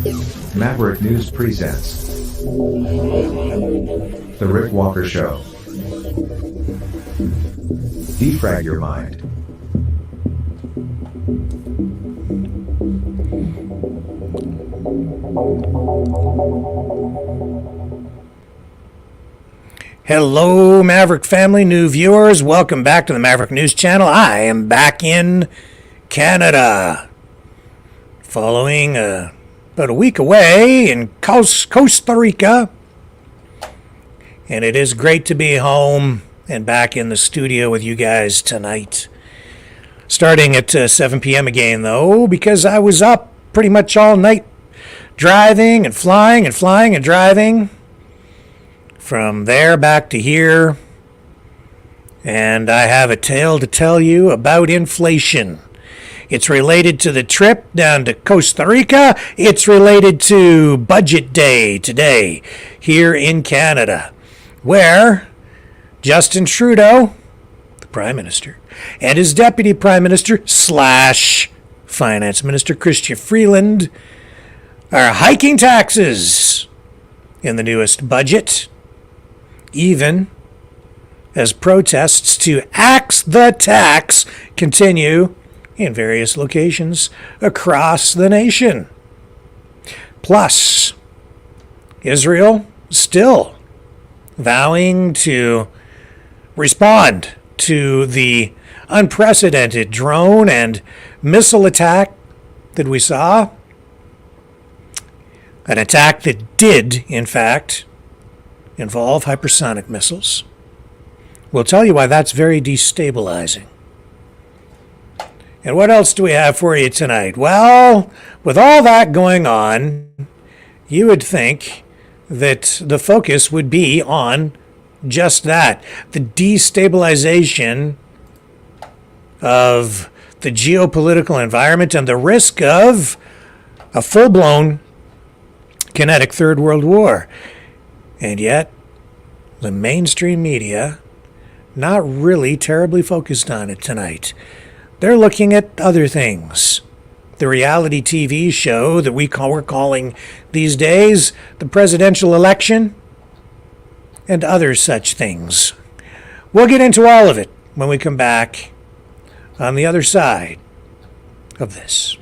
Maverick News presents The Rick Walker Show. Defrag your mind. Hello, Maverick family, new viewers. Welcome back to the Maverick News Channel. I am back in Canada, following about a week away in Costa Rica. And it is great to be home and back in the studio with you guys tonight. Starting at 7 p.m. again, though, because I was up pretty much all night driving and flying and driving. From there back to here, and I have a tale to tell you about inflation. It's related to the trip down to Costa Rica. It's related to Budget Day today here in Canada, where Justin Trudeau, the Prime Minister, and his Deputy Prime Minister / Finance Minister Chrystia Freeland are hiking taxes in the newest budget, even as protests to axe the tax continue in various locations across the nation. Plus, Israel still vowing to respond to the unprecedented drone and missile attack that we saw. An attack that did, in fact, involve hypersonic missiles. We'll tell you why that's very destabilizing. And what else do we have for you tonight? Well, with all that going on, you would think that the focus would be on just that, the destabilization of the geopolitical environment and the risk of a full-blown kinetic Third World War. And yet, the mainstream media, not really terribly focused on it tonight. They're looking at other things. The reality TV show that we're calling these days the presidential election, and other such things. We'll get into all of it when we come back on the other side of this.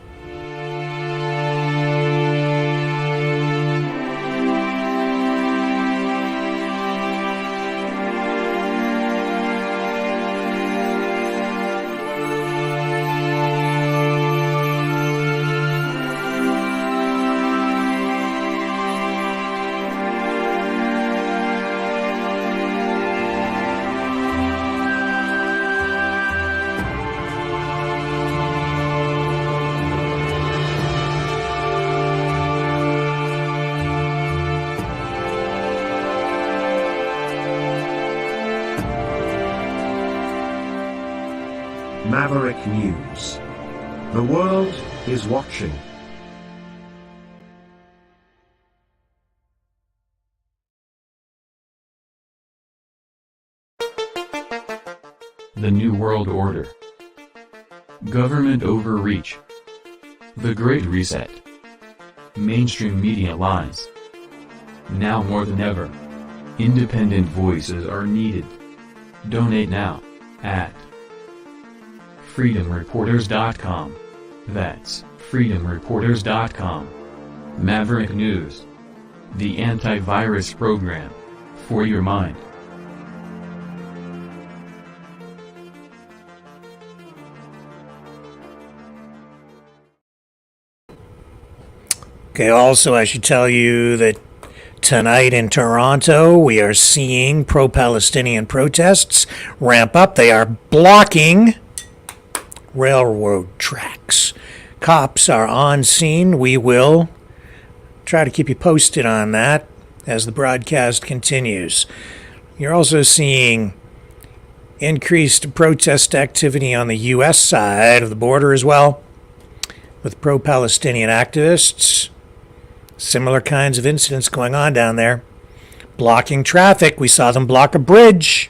Maverick News. The world is watching. The New World Order. Government overreach. The Great Reset. Mainstream media lies. Now more than ever, independent voices are needed. Donate now at freedomreporters.com. That's freedomreporters.com. Maverick News. The antivirus program for your mind. Okay, also I should tell you that tonight in Toronto, we are seeing pro-Palestinian protests ramp up. They are blocking railroad tracks. Cops are on scene. We will try to keep you posted on that as the broadcast continues. You're also seeing increased protest activity on the U.S. side of the border as well, with pro-Palestinian activists. Similar kinds of incidents going on down there. Blocking traffic. We saw them block a bridge.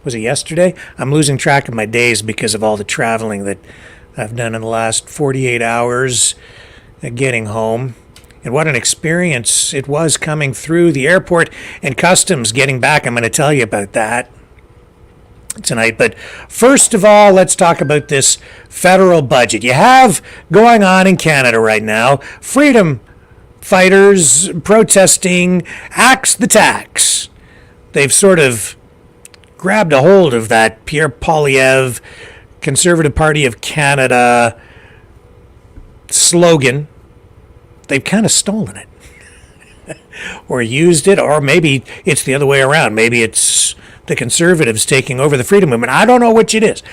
Was it yesterday? I'm losing track of my days because of all the traveling that I've done in the last 48 hours getting home. And what an experience it was coming through the airport and customs getting back. I'm going to tell you about that tonight. But first of all, let's talk about this federal budget. You have going on in Canada right now freedom fighters protesting Axe the Tax. They've sort of grabbed a hold of that Pierre Poilievre Conservative Party of Canada slogan. They've kind of stolen it or used it, or maybe it's the other way around. Maybe it's the Conservatives taking over the freedom movement. I don't know which it is.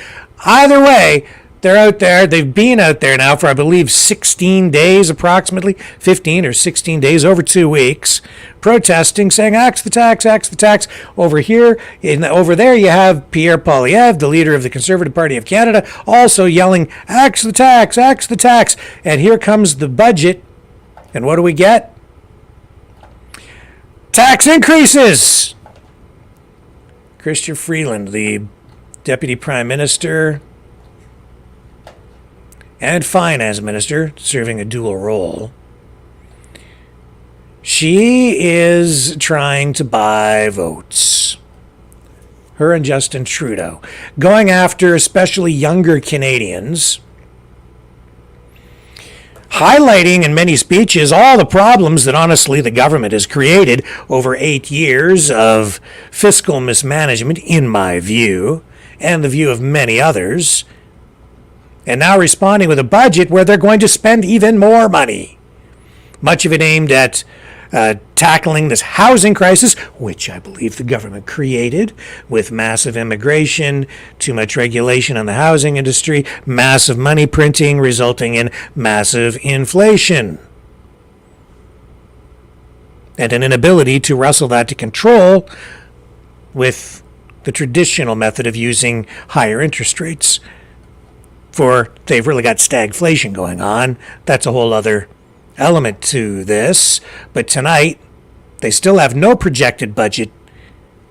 Either way, they're out there. They've been out there now for, I believe, 16 days approximately, 15 or 16 days, over 2 weeks, protesting, saying, axe the tax, axe the tax. Over here, over there, you have Pierre Poilievre, the leader of the Conservative Party of Canada, also yelling, axe the tax, axe the tax. And here comes the budget. And what do we get? Tax increases! Chrystia Freeland, the Deputy Prime Minister and Finance Minister, serving a dual role, she is trying to buy votes. Her and Justin Trudeau, going after especially younger Canadians, highlighting in many speeches all the problems that honestly the government has created over 8 years of fiscal mismanagement, in my view, and the view of many others, and now responding with a budget where they're going to spend even more money. Much of it aimed at tackling this housing crisis, which I believe the government created, with massive immigration, too much regulation on the housing industry, massive money printing resulting in massive inflation, and an inability to wrestle that to control with the traditional method of using higher interest rates. For they've really got stagflation going on. That's a whole other element to this. But tonight, they still have no projected budget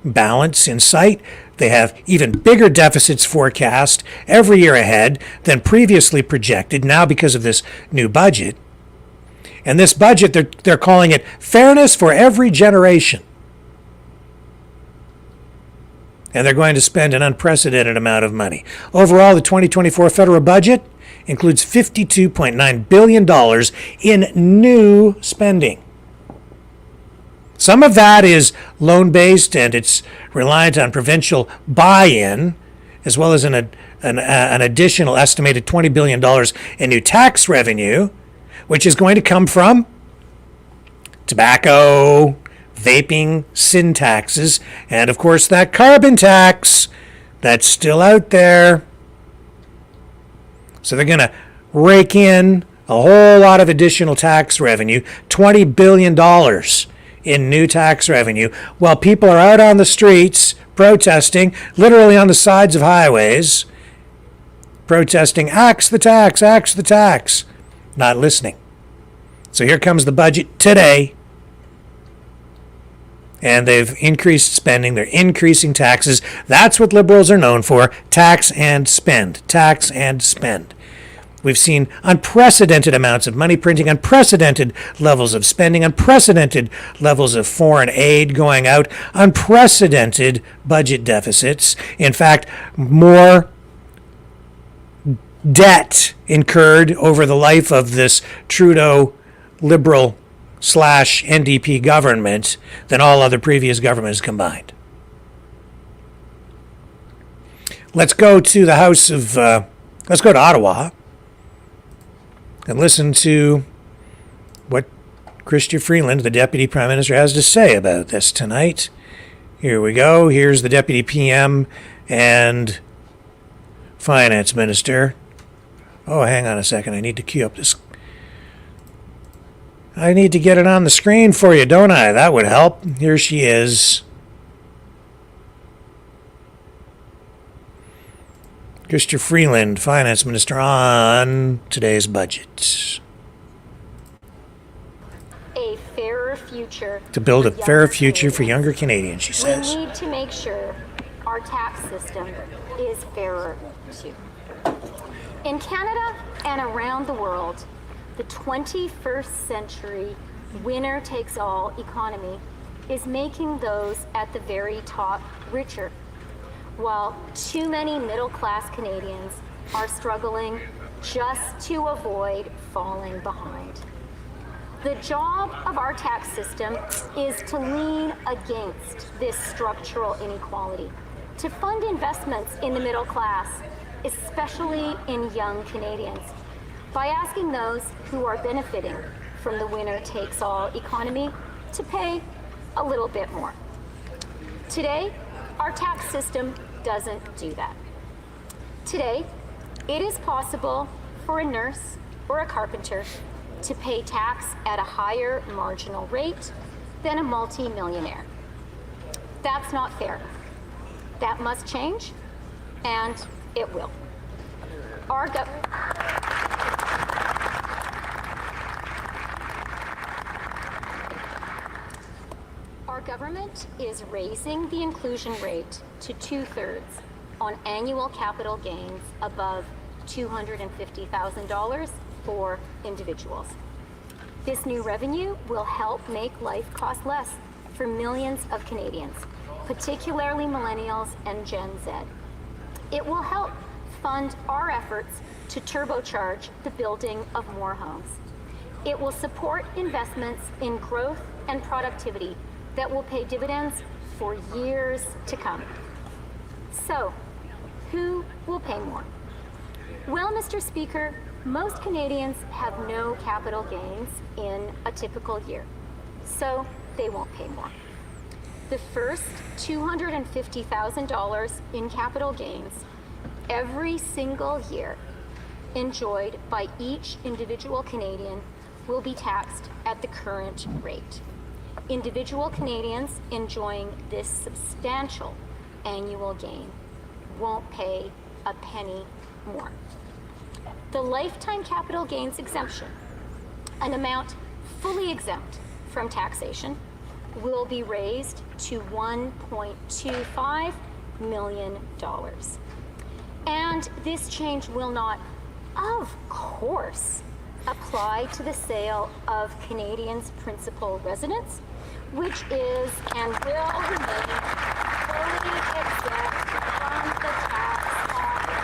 balance in sight. They have even bigger deficits forecast every year ahead than previously projected, now because of this new budget. And this budget, they're calling it Fairness for Every Generation. And they're going to spend an unprecedented amount of money. Overall, the 2024 federal budget includes $52.9 billion in new spending. Some of that is loan-based, and it's reliant on provincial buy-in, as well as an additional estimated $20 billion in new tax revenue, which is going to come from tobacco, vaping, sin taxes, and of course that carbon tax that's still out there. So they're going to rake in a whole lot of additional tax revenue, $20 billion in new tax revenue, while people are out on the streets protesting, literally on the sides of highways, protesting, axe the tax, axe the tax, not listening. So here comes the budget today. And they've increased spending. They're increasing taxes. That's what liberals are known for. Tax and spend. Tax and spend. We've seen unprecedented amounts of money printing, unprecedented levels of spending, unprecedented levels of foreign aid going out, unprecedented budget deficits. In fact, more debt incurred over the life of this Trudeau liberal / NDP government than all other previous governments combined. Let's go to the House of, let's go to Ottawa and listen to what Chrystia Freeland, the Deputy Prime Minister, has to say about this tonight. Here we go. Here's the Deputy PM and Finance Minister. Oh, hang on a second. I need to queue up this. I need to get it on the screen for you, don't I? That would help. Here she is. Chrystia Freeland, Finance Minister, on today's budget. A fairer future. To build a fairer future for younger Canadians, she says. We need to make sure our tax system is fairer too. In Canada and around the world, The 21st century winner-takes-all economy is making those at the very top richer, while too many middle-class Canadians are struggling just to avoid falling behind. The job of our tax system is to lean against this structural inequality, to fund investments in the middle class, especially in young Canadians, by asking those who are benefiting from the winner-takes-all economy to pay a little bit more. Today, our tax system doesn't do that. Today, it is possible for a nurse or a carpenter to pay tax at a higher marginal rate than a multi-millionaire. That's not fair. That must change, and it will. Our government is raising the inclusion rate to 2/3 on annual capital gains above $250,000 for individuals. This new revenue will help make life cost less for millions of Canadians, particularly millennials and Gen Z. It will help fund our efforts to turbocharge the building of more homes. It will support investments in growth and productivity that will pay dividends for years to come. So, who will pay more? Well, Mr. Speaker, most Canadians have no capital gains in a typical year, so they won't pay more. The first $250,000 in capital gains every single year enjoyed by each individual Canadian will be taxed at the current rate. Individual Canadians enjoying this substantial annual gain won't pay a penny more. The lifetime capital gains exemption, an amount fully exempt from taxation, will be raised to $1.25 million. And this change will not, of course, apply to the sale of Canadians' principal residence, which is and will remain fully exempt from the tax on capital gains.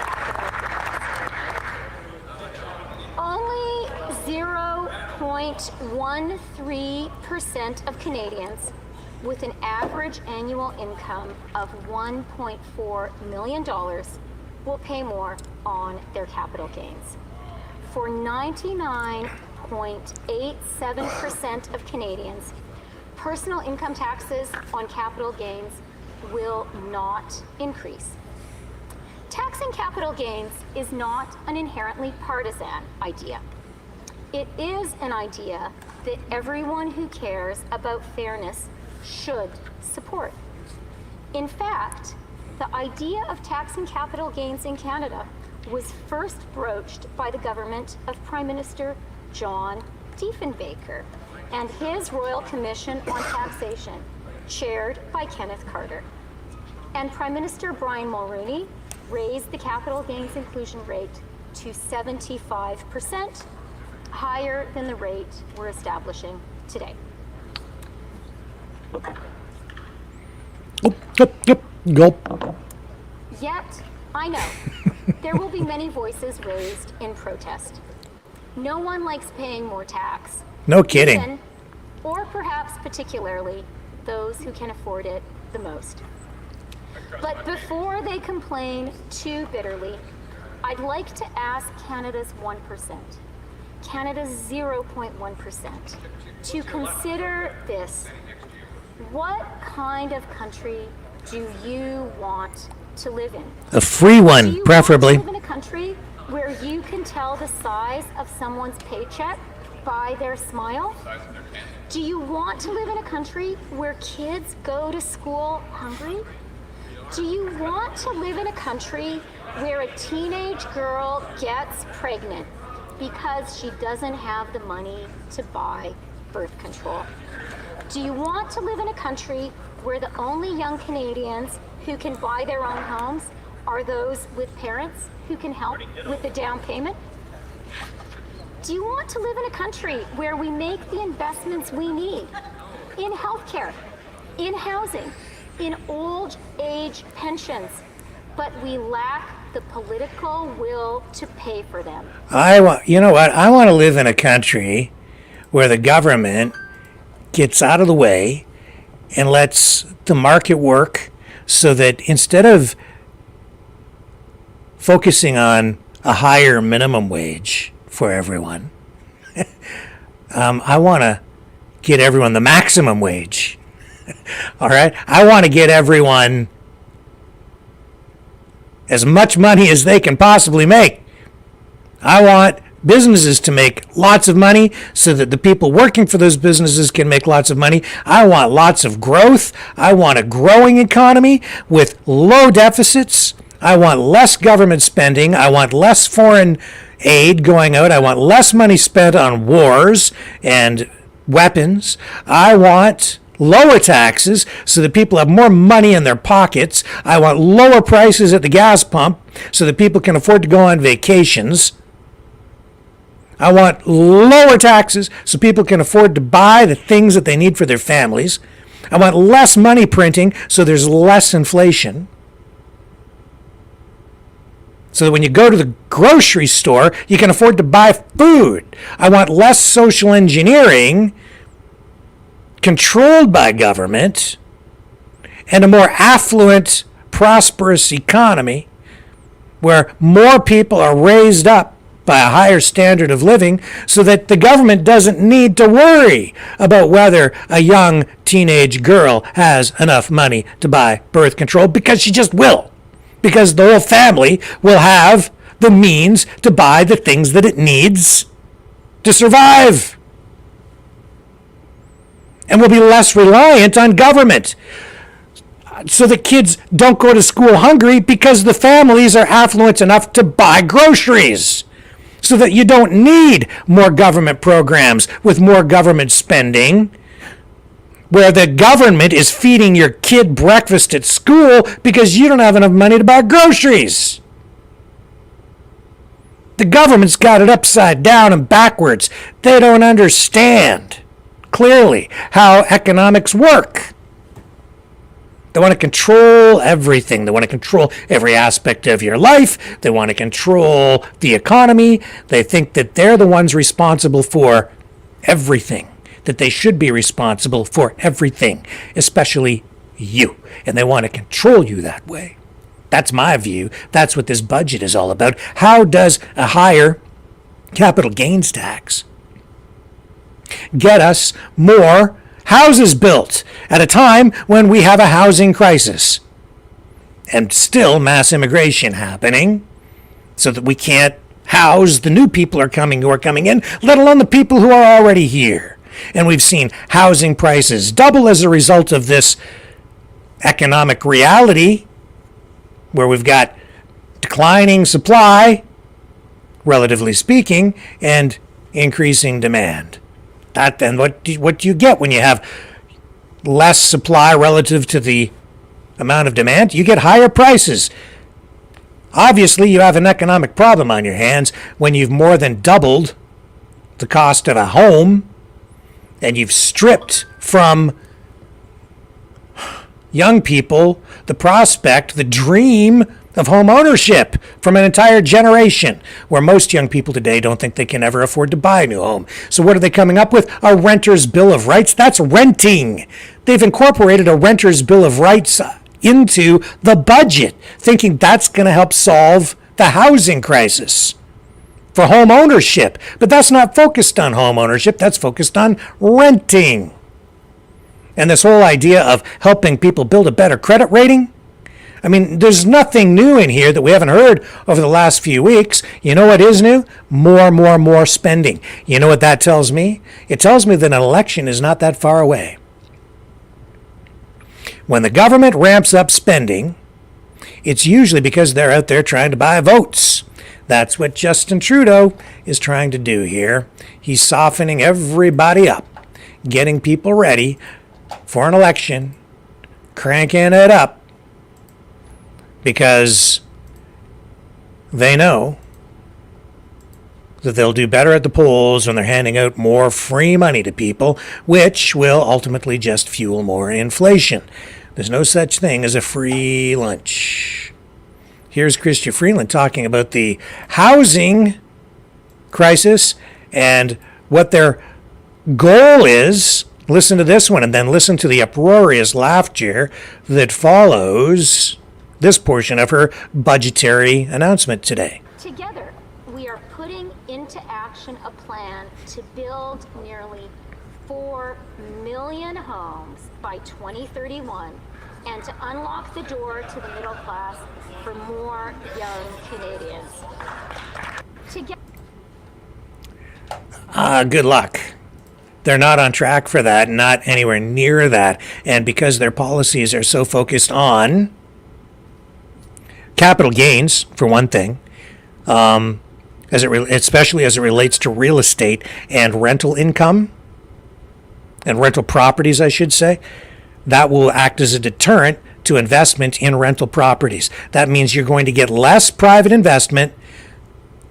Only 0.13% of Canadians with an average annual income of $1.4 million will pay more on their capital gains. For 99.87% of Canadians, personal income taxes on capital gains will not increase. Taxing capital gains is not an inherently partisan idea. It is an idea that everyone who cares about fairness should support. In fact, the idea of taxing capital gains in Canada was first broached by the government of Prime Minister John Diefenbaker and his Royal Commission on Taxation, chaired by Kenneth Carter. And Prime Minister Brian Mulroney raised the capital gains inclusion rate to 75%, higher than the rate we're establishing today. Gulp. Yet, I know, there will be many voices raised in protest. No one likes paying more tax. No kidding. Even, or perhaps particularly, those who can afford it the most. But before they complain too bitterly, I'd like to ask Canada's 1%, Canada's 0.1%, to consider this. What kind of country do you want to live in? A free Do one, you preferably. want to live in a country where you can tell the size of someone's paycheck by their smile? Do you want to live in a country where kids go to school hungry? Do you want to live in a country where a teenage girl gets pregnant because she doesn't have the money to buy birth control? Do you want to live in a country where the only young Canadians who can buy their own homes are those with parents who can help with the down payment? Do you want to live in a country where we make the investments we need in healthcare, in housing, in old age pensions, but we lack the political will to pay for them? You know what? I want to live in a country where the government gets out of the way and lets the market work, so that instead of focusing on a higher minimum wage for everyone, I want to get everyone the maximum wage. All right? I want to get everyone as much money as they can possibly make. I want businesses to make lots of money so that the people working for those businesses can make lots of money. I want lots of growth. I want a growing economy with low deficits. I want less government spending. I want less foreign aid going out. I want less money spent on wars and weapons. I want lower taxes so that people have more money in their pockets. I want lower prices at the gas pump so that people can afford to go on vacations. I want lower taxes so people can afford to buy the things that they need for their families. I want less money printing so there's less inflation. So that when you go to the grocery store, you can afford to buy food. I want less social engineering controlled by government and a more affluent, prosperous economy where more people are raised up by a higher standard of living, so that the government doesn't need to worry about whether a young teenage girl has enough money to buy birth control, because she just will. Because the whole family will have the means to buy the things that it needs to survive. And will be less reliant on government, so that kids don't go to school hungry because the families are affluent enough to buy groceries. So that you don't need more government programs with more government spending, where the government is feeding your kid breakfast at school because you don't have enough money to buy groceries. The government's got it upside down and backwards. They don't understand clearly how economics work. They want to control everything. They want to control every aspect of your life. They want to control the economy. They think that they're the ones responsible for everything, that they should be responsible for everything, especially you. And they want to control you that way. That's my view. That's what this budget is all about. How does a higher capital gains tax get us more houses built at a time when we have a housing crisis and still mass immigration happening, so that we can't house the new people who are coming in, let alone the people who are already here? And we've seen housing prices double as a result of this economic reality, where we've got declining supply, relatively speaking, and increasing demand. That then, what do you get when you have less supply relative to the amount of demand? You get higher prices. Obviously, you have an economic problem on your hands when you've more than doubled the cost of a home, and you've stripped from young people the prospect, the dream of home ownership from an entire generation, where most young people today don't think they can ever afford to buy a new home. So what are they coming up with? A renter's bill of rights. That's renting. They've incorporated a renter's bill of rights into the budget, thinking that's going to help solve the housing crisis for home ownership. But that's not focused on home ownership. That's focused on renting. And this whole idea of helping people build a better credit rating, I mean, there's nothing new in here that we haven't heard over the last few weeks. You know what is new? More spending. You know what that tells me? It tells me that an election is not that far away. When the government ramps up spending, it's usually because they're out there trying to buy votes. That's what Justin Trudeau is trying to do here. He's softening everybody up, getting people ready for an election, cranking it up, because they know that they'll do better at the polls when they're handing out more free money to people, which will ultimately just fuel more inflation. There's no such thing as a free lunch. Here's Chrystia Freeland talking about the housing crisis and what their goal is. Listen to this one and then listen to the uproarious laughter that follows this portion of her budgetary announcement today. Together, we are putting into action a plan to build nearly 4 million homes by 2031 and to unlock the door to the middle class for more young Canadians. Good luck. They're not on track for that, not anywhere near that. And because their policies are so focused on capital gains, for one thing, especially as it relates to real estate and rental income, and rental properties, I should say, that will act as a deterrent to investment in rental properties. That means you're going to get less private investment,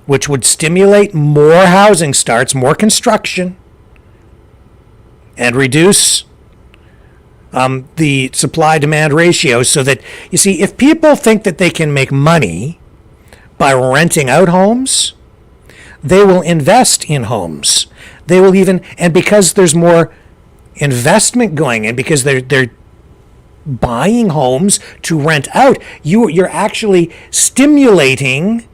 which would stimulate more housing starts, more construction, and reduce the supply-demand ratio so that, you see, if people think that they can make money by renting out homes, they will invest in homes. They will even, and because there's more investment going in, because they're buying homes to rent out, you're actually stimulating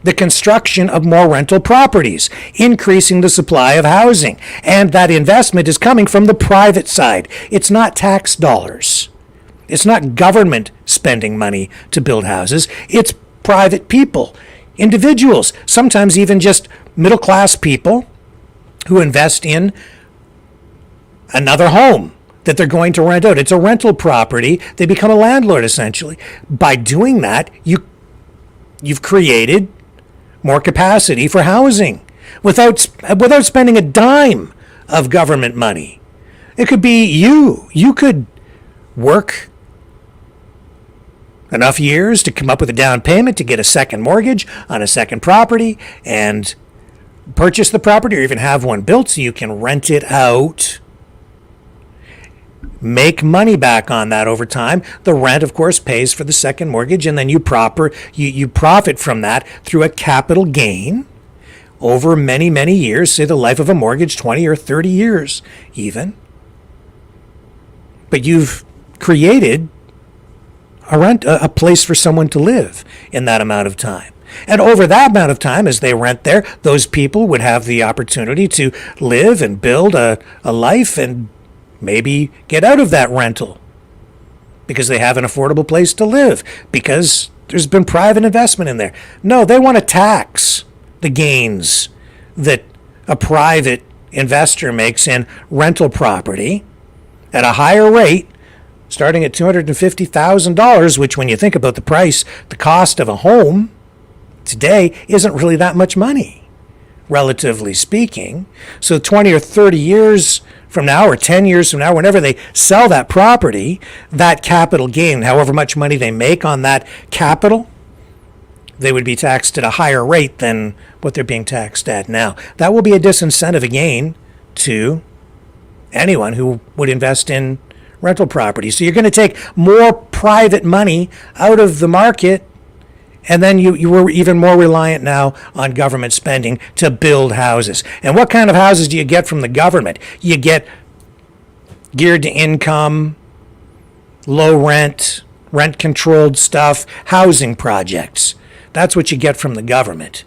the construction of more rental properties, increasing the supply of housing. And that investment is coming from the private side. It's not tax dollars. It's not government spending money to build houses. It's private people, individuals, sometimes even just middle-class people who invest in another home that they're going to rent out. It's a rental property. They become a landlord, essentially. By doing that, you've created more capacity for housing without spending a dime of government money. It could be you. You could work enough years to come up with a down payment to get a second mortgage on a second property and purchase the property or even have one built so you can rent it out. Make money back on that over time. The rent, of course, pays for the second mortgage, and then you profit from that through a capital gain over many, many years, say the life of a mortgage, 20 or 30 years even. But you've created a place for someone to live in that amount of time. And over that amount of time, as they rent there, those people would have the opportunity to live and build a life and maybe get out of that rental because they have an affordable place to live, because there's been private investment in there. No, they want to tax the gains that a private investor makes in rental property at a higher rate, starting at $250,000, which when you think about the cost of a home today isn't really that much money, relatively speaking. So 20 or 30 years from now or 10 years from now, whenever they sell that property, that capital gain, however much money they make on that capital, they would be taxed at a higher rate than what they're being taxed at now. That will be a disincentive again to anyone who would invest in rental property. So you're going to take more private money out of the market, and then you were even more reliant now on government spending to build houses. And what kind of houses do you get from the government? You get geared to income, low rent, rent-controlled stuff, housing projects. That's what you get from the government.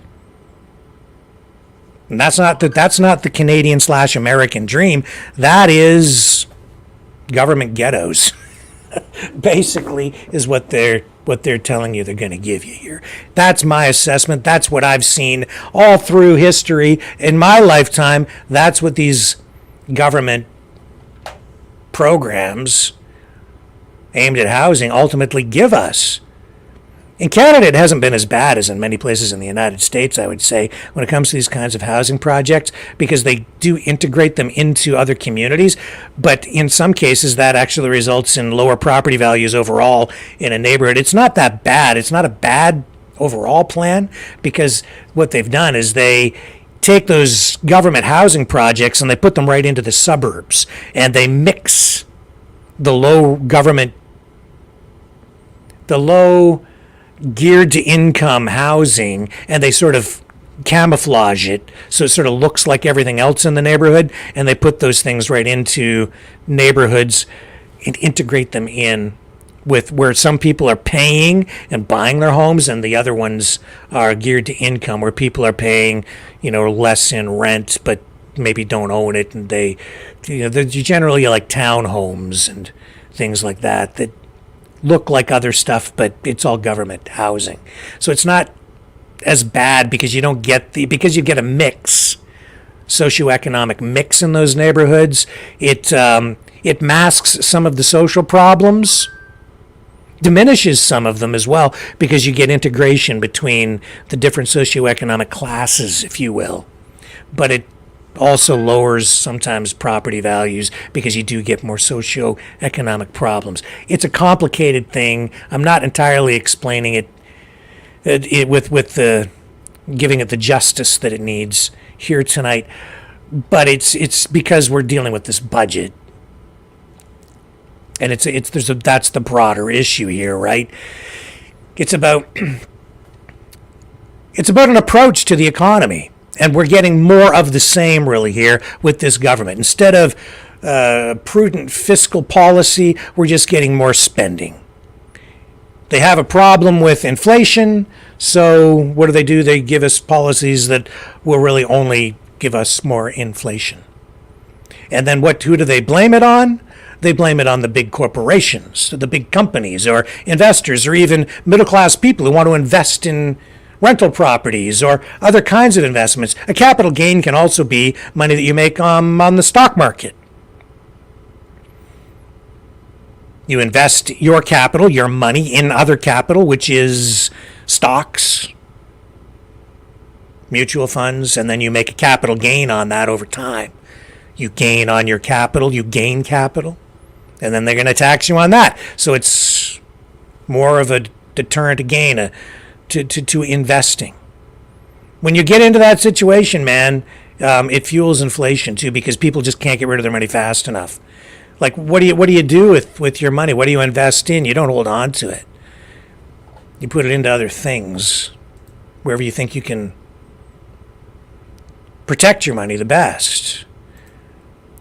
And that's not the Canadian/American dream. That is government ghettos. Basically is what they're telling you they're going to give you here. That's my assessment. That's what I've seen all through history in my lifetime. That's what these government programs aimed at housing ultimately give us. In Canada, it hasn't been as bad as in many places in the United States, I would say, when it comes to these kinds of housing projects, because they do integrate them into other communities. But in some cases, that actually results in lower property values overall in a neighborhood. It's not that bad. It's not a bad overall plan, because what they've done is they take those government housing projects and they put them right into the suburbs, and they mix the low geared to income housing, and they sort of camouflage it so it sort of looks like everything else in the neighborhood, and they put those things right into neighborhoods and integrate them in with where some people are paying and buying their homes, and the other ones are geared to income, where people are paying, less in rent, but maybe don't own it, and they're generally like townhomes and things like that look like other stuff, but it's all government housing. So it's not as bad because you get a mix, socioeconomic mix in those neighborhoods. It masks some of the social problems, diminishes some of them as well, because you get integration between the different socioeconomic classes, if you will. But it also lowers sometimes property values because you do get more socioeconomic problems. It's a complicated thing. I'm not entirely explaining it with the giving it the justice that it needs here tonight, but it's because we're dealing with this budget, and that's the broader issue here, right? It's about an approach to the economy, and we're getting more of the same really here with this government. Instead of prudent fiscal policy, we're just getting more spending. They have a problem with inflation, so what do? They give us policies that will really only give us more inflation. And then who do they blame it on? They blame it on the big corporations, the big companies, or investors, or even middle-class people who want to invest in rental properties or other kinds of investments. A capital gain can also be money that you make on the stock market. You invest your capital, your money, in other capital, which is stocks, mutual funds, and then you make a capital gain on that over time. You gain on your capital, you gain capital, and then they're going to tax you on that. So it's more of a deterrent again to investing. When you get into that situation, man, it fuels inflation too, because people just can't get rid of their money fast enough. Like, what do you do with your money? What do you invest in? You don't hold on to it. You put it into other things, wherever you think you can protect your money the best.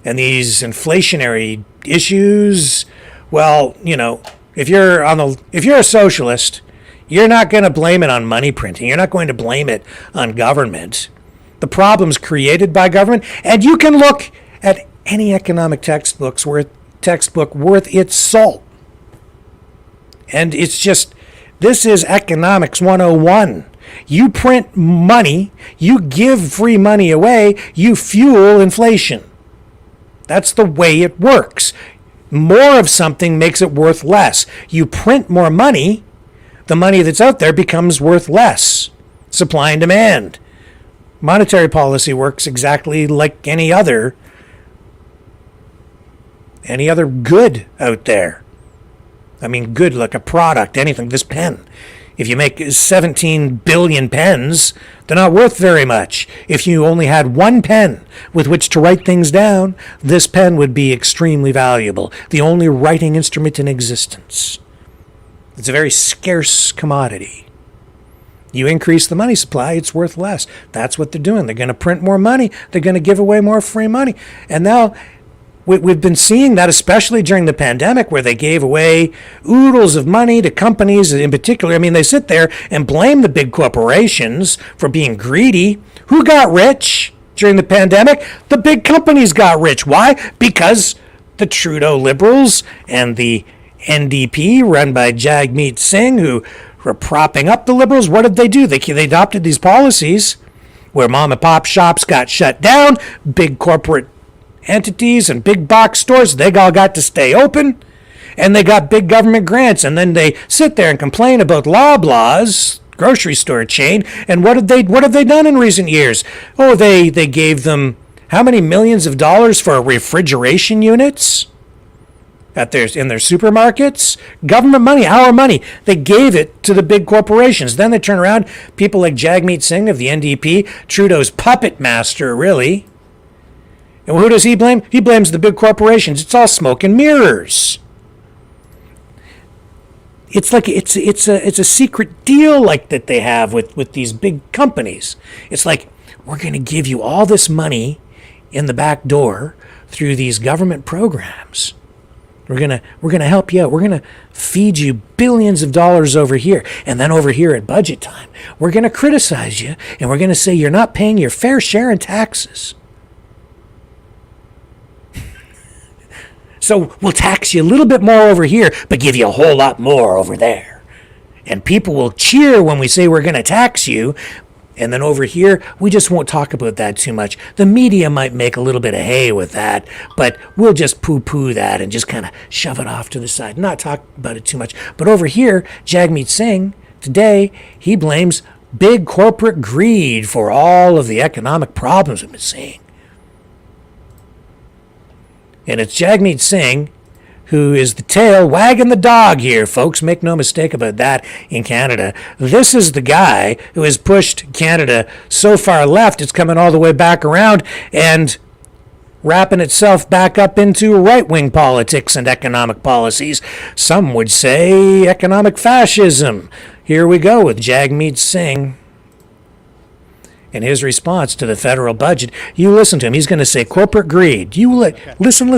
And these inflationary issues, well, if you're a socialist, you're not going to blame it on money printing. You're not going to blame it on government. The problem's created by government, and you can look at any economic textbook worth its salt. And it's just, this is economics 101. You print money, you give free money away, you fuel inflation. That's the way it works. More of something makes it worth less. You print more money, the money that's out there becomes worth less. Supply and demand. Monetary policy works exactly like any other good out there. I mean, good like a product, anything. This pen. If you make 17 billion pens, they're not worth very much. If you only had one pen with which to write things down, this pen would be extremely valuable. The only writing instrument in existence. It's a very scarce commodity. You increase the money supply, it's worth less. That's what they're doing. They're going to print more money. They're going to give away more free money. And now we've been seeing that, especially during the pandemic, where they gave away oodles of money to companies in particular. I mean, they sit there and blame the big corporations for being greedy. Who got rich during the pandemic? The big companies got rich. Why? Because the Trudeau Liberals and the NDP, run by Jagmeet Singh, who were propping up the Liberals, what did they do? They adopted these policies where mom and pop shops got shut down, big corporate entities and big box stores, they all got to stay open, and they got big government grants, and then they sit there and complain about Loblaws, grocery store chain, and what have they done in recent years? Oh, they gave them how many millions of dollars for refrigeration units? in their supermarkets. Government money, our money. They gave it to the big corporations. Then they turn around, people like Jagmeet Singh of the NDP, Trudeau's puppet master, really. And who does he blame? He blames the big corporations. It's all smoke and mirrors. It's like it's a secret deal like that they have with these big companies. It's like, we're going to give you all this money in the back door through these government programs. We're gonna help you out. We're gonna feed you billions of dollars over here, and then over here at budget time, we're gonna criticize you, and we're gonna say you're not paying your fair share in taxes. So we'll tax you a little bit more over here, but give you a whole lot more over there. And people will cheer when we say we're gonna tax you. And then over here, we just won't talk about that too much. The media might make a little bit of hay with that, but we'll just poo-poo that and just kind of shove it off to the side, not talk about it too much. But over here, Jagmeet Singh, today, he blames big corporate greed for all of the economic problems we've been seeing. And it's Jagmeet Singh who is the tail wagging the dog here, folks. Make no mistake about that in Canada. This is the guy who has pushed Canada so far left, it's coming all the way back around and wrapping itself back up into right-wing politics and economic policies. Some would say economic fascism. Here we go with Jagmeet Singh and his response to the federal budget. You listen to him. He's going to say corporate greed. Listen.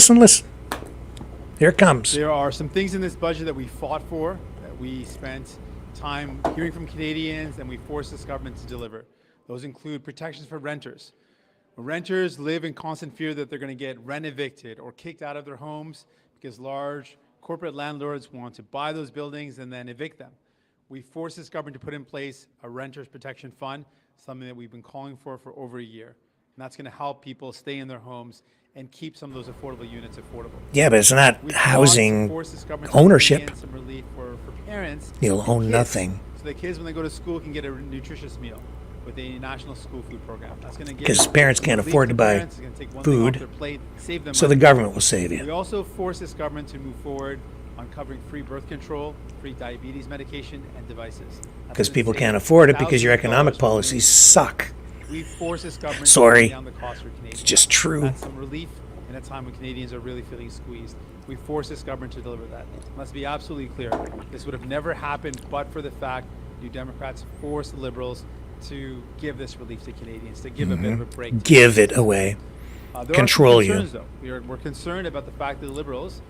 Here it comes. There are some things in this budget that we fought for, that we spent time hearing from Canadians, and we forced this government to deliver. Those include protections for renters. Renters live in constant fear that they're going to get rent evicted or kicked out of their homes because large corporate landlords want to buy those buildings and then evict them. We forced this government to put in place a renters protection fund, something that we've been calling for over a year. And that's going to help people stay in their homes and keep some of those affordable units affordable. Yeah, but it's not housing ownership. Some relief for parents. You'll own nothing. So the kids, when they go to school, can get a nutritious meal with a national school food program. That's going to give because parents can't afford to buy food, plate, save them so money. the government will save you. We also force this government to move forward on covering free birth control, free diabetes medication, and devices. Because people can't afford it because your economic policies suck. We force this government Sorry, to bring down the cost for Canadians. It's just true. That's some relief in a time when Canadians are really feeling squeezed. We force this government to deliver that. Let's be absolutely clear. This would have never happened but for the fact New Democrats forced the Liberals to give this relief to Canadians, to give a bit of a break. Give it away. Control you. Though. We're concerned about the fact that the Liberals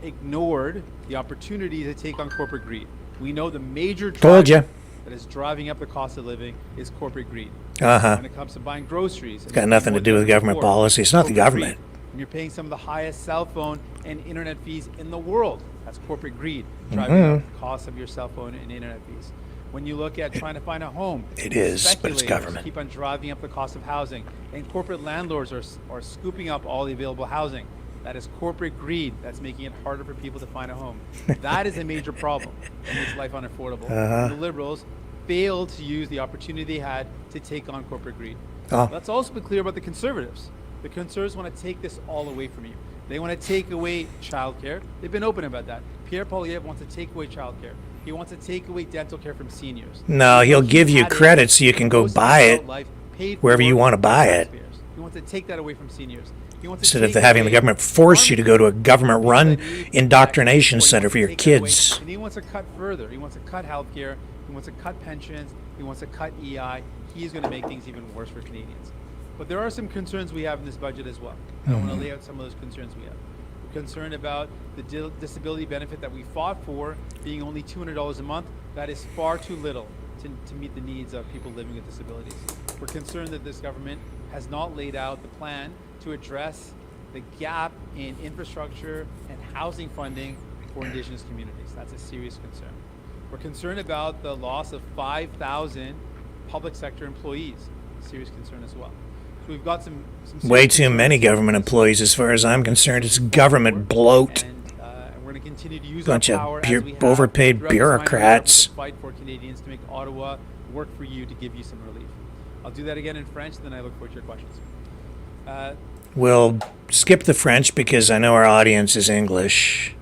ignored the opportunity to take on corporate greed. We know the major driver that is driving up the cost of living is corporate greed. When it comes to buying groceries. It's got nothing to do with government policy. It's not the government. When you're paying some of the highest cell phone and internet fees in the world, that's corporate greed, driving up the cost of your cell phone and internet fees. When you look at trying to find a home, it is, but it's government. Keep on driving up the cost of housing, and corporate landlords are scooping up all the available housing. That is corporate greed. That's making it harder for people to find a home. That is a major problem and makes life unaffordable. The Liberals failed to use the opportunity they had to take on corporate greed. Let's also be clear about the Conservatives. The Conservatives want to take this all away from you. They want to take away childcare. They've been open about that. Pierre Poilievre wants to take away childcare. He wants to take away dental care from seniors. No, he'll give you credit so you can go buy it wherever you want to buy it. He wants to take that away from seniors. Instead of having the government force you to go to a government-run indoctrination center for your kids. And he wants to cut further. He wants to cut health care. He wants to cut pensions. He wants to cut EI. He's going to make things even worse for Canadians. But there are some concerns we have in this budget as well. I want to lay out some of those concerns we have. We're concerned about the disability benefit that we fought for being only $200 a month. That is far too little to meet the needs of people living with disabilities. We're concerned that this government has not laid out the plan to address the gap in infrastructure and housing funding for Indigenous communities. That's a serious concern. We're concerned about the loss of 5,000 public sector employees. Serious concern as well. So we've got some way too many government employees as far as I'm concerned. It's government bloat. And we're going to continue to use bunch our power of as we have overpaid bureaucrats. to fight for Canadians to make Ottawa work for you, to give you some relief. I'll do that again in French, then I look forward to your questions. We'll skip the French because I know our audience is English.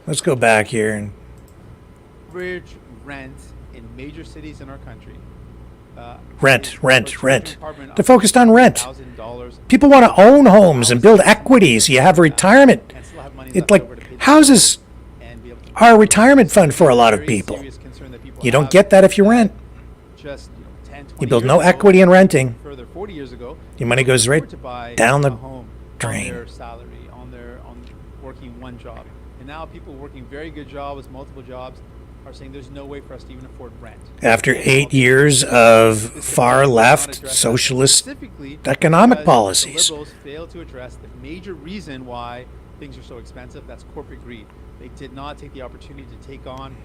Let's go back here. And Average rent in major cities in our country. rent. Apartment They're focused on rent. $1,000 People want to own homes and build equities. You have retirement. and still have money It's left like over to pay the houses and be able to are a retirement fund for a lot of very people. serious concern that people You don't have. get that if you rent. Just 10, 20 You build years no ago, equity in renting. Further 40 years ago, Your money people goes could right afford to buy down the a home drain. on their salary, on working one job. And now people working very good jobs, multiple jobs, are saying there's no way for us to even afford rent. After 8 years of far left socialist Specifically economic because policies. The Liberals failed to address the major reason why things are so expensive. That's corporate greed. They did not take the opportunity to take on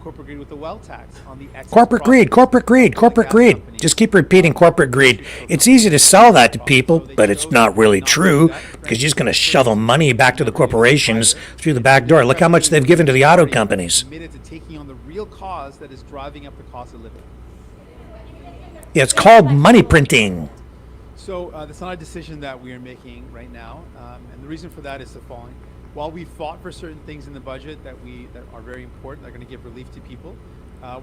corporate greed with the wealth tax on the excess Corporate greed, profits corporate greed, of oil and corporate gas greed. companies. Just keep repeating corporate greed. It's easy to sell that to people, but it's not really true because you're just going to shovel money back to the corporations through the back door. Look how much they've given to the auto companies. Committed to taking on the real cause that is driving up the cost of living. Yeah, it's called money printing. So that's not a decision that we are making right now, and the reason for that is the following. While we fought for certain things in the budget that are very important, that are going to give relief to people,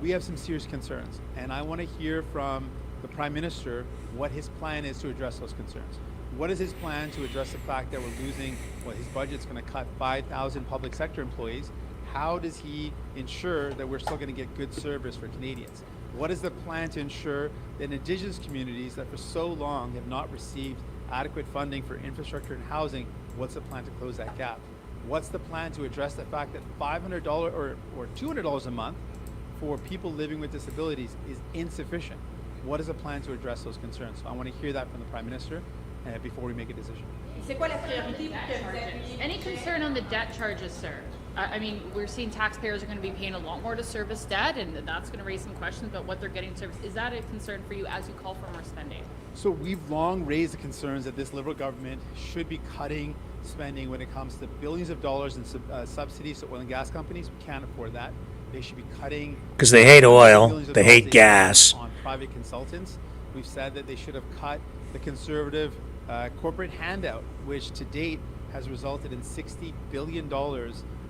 we have some serious concerns, and I want to hear from the Prime Minister what his plan is to address those concerns. What is his plan to address the fact that we're losing, his budget's going to cut 5,000 public sector employees? How does he ensure that we're still going to get good service for Canadians? What is the plan to ensure that Indigenous communities that for so long have not received adequate funding for infrastructure and housing, what's the plan to close that gap? What's the plan to address the fact that $500 or $200 a month for people living with disabilities is insufficient? What is the plan to address those concerns? So I want to hear that from the Prime Minister before we make a decision. C'est quoi la priorité pour que vous appuyez? Any concern on the debt charges, sir? I mean, we're seeing taxpayers are going to be paying a lot more to service debt, and that's going to raise some questions about what they're getting serviced. Is that a concern for you as you call for more spending? So we've long raised the concerns that this Liberal government should be cutting spending when it comes to billions of dollars in subsidies to oil and gas companies. We can't afford that. They should be cutting Because they hate oil, billions of they dollars hate gas. on private consultants. We've said that they should have cut the conservative corporate handout, which to date has resulted in $60 billion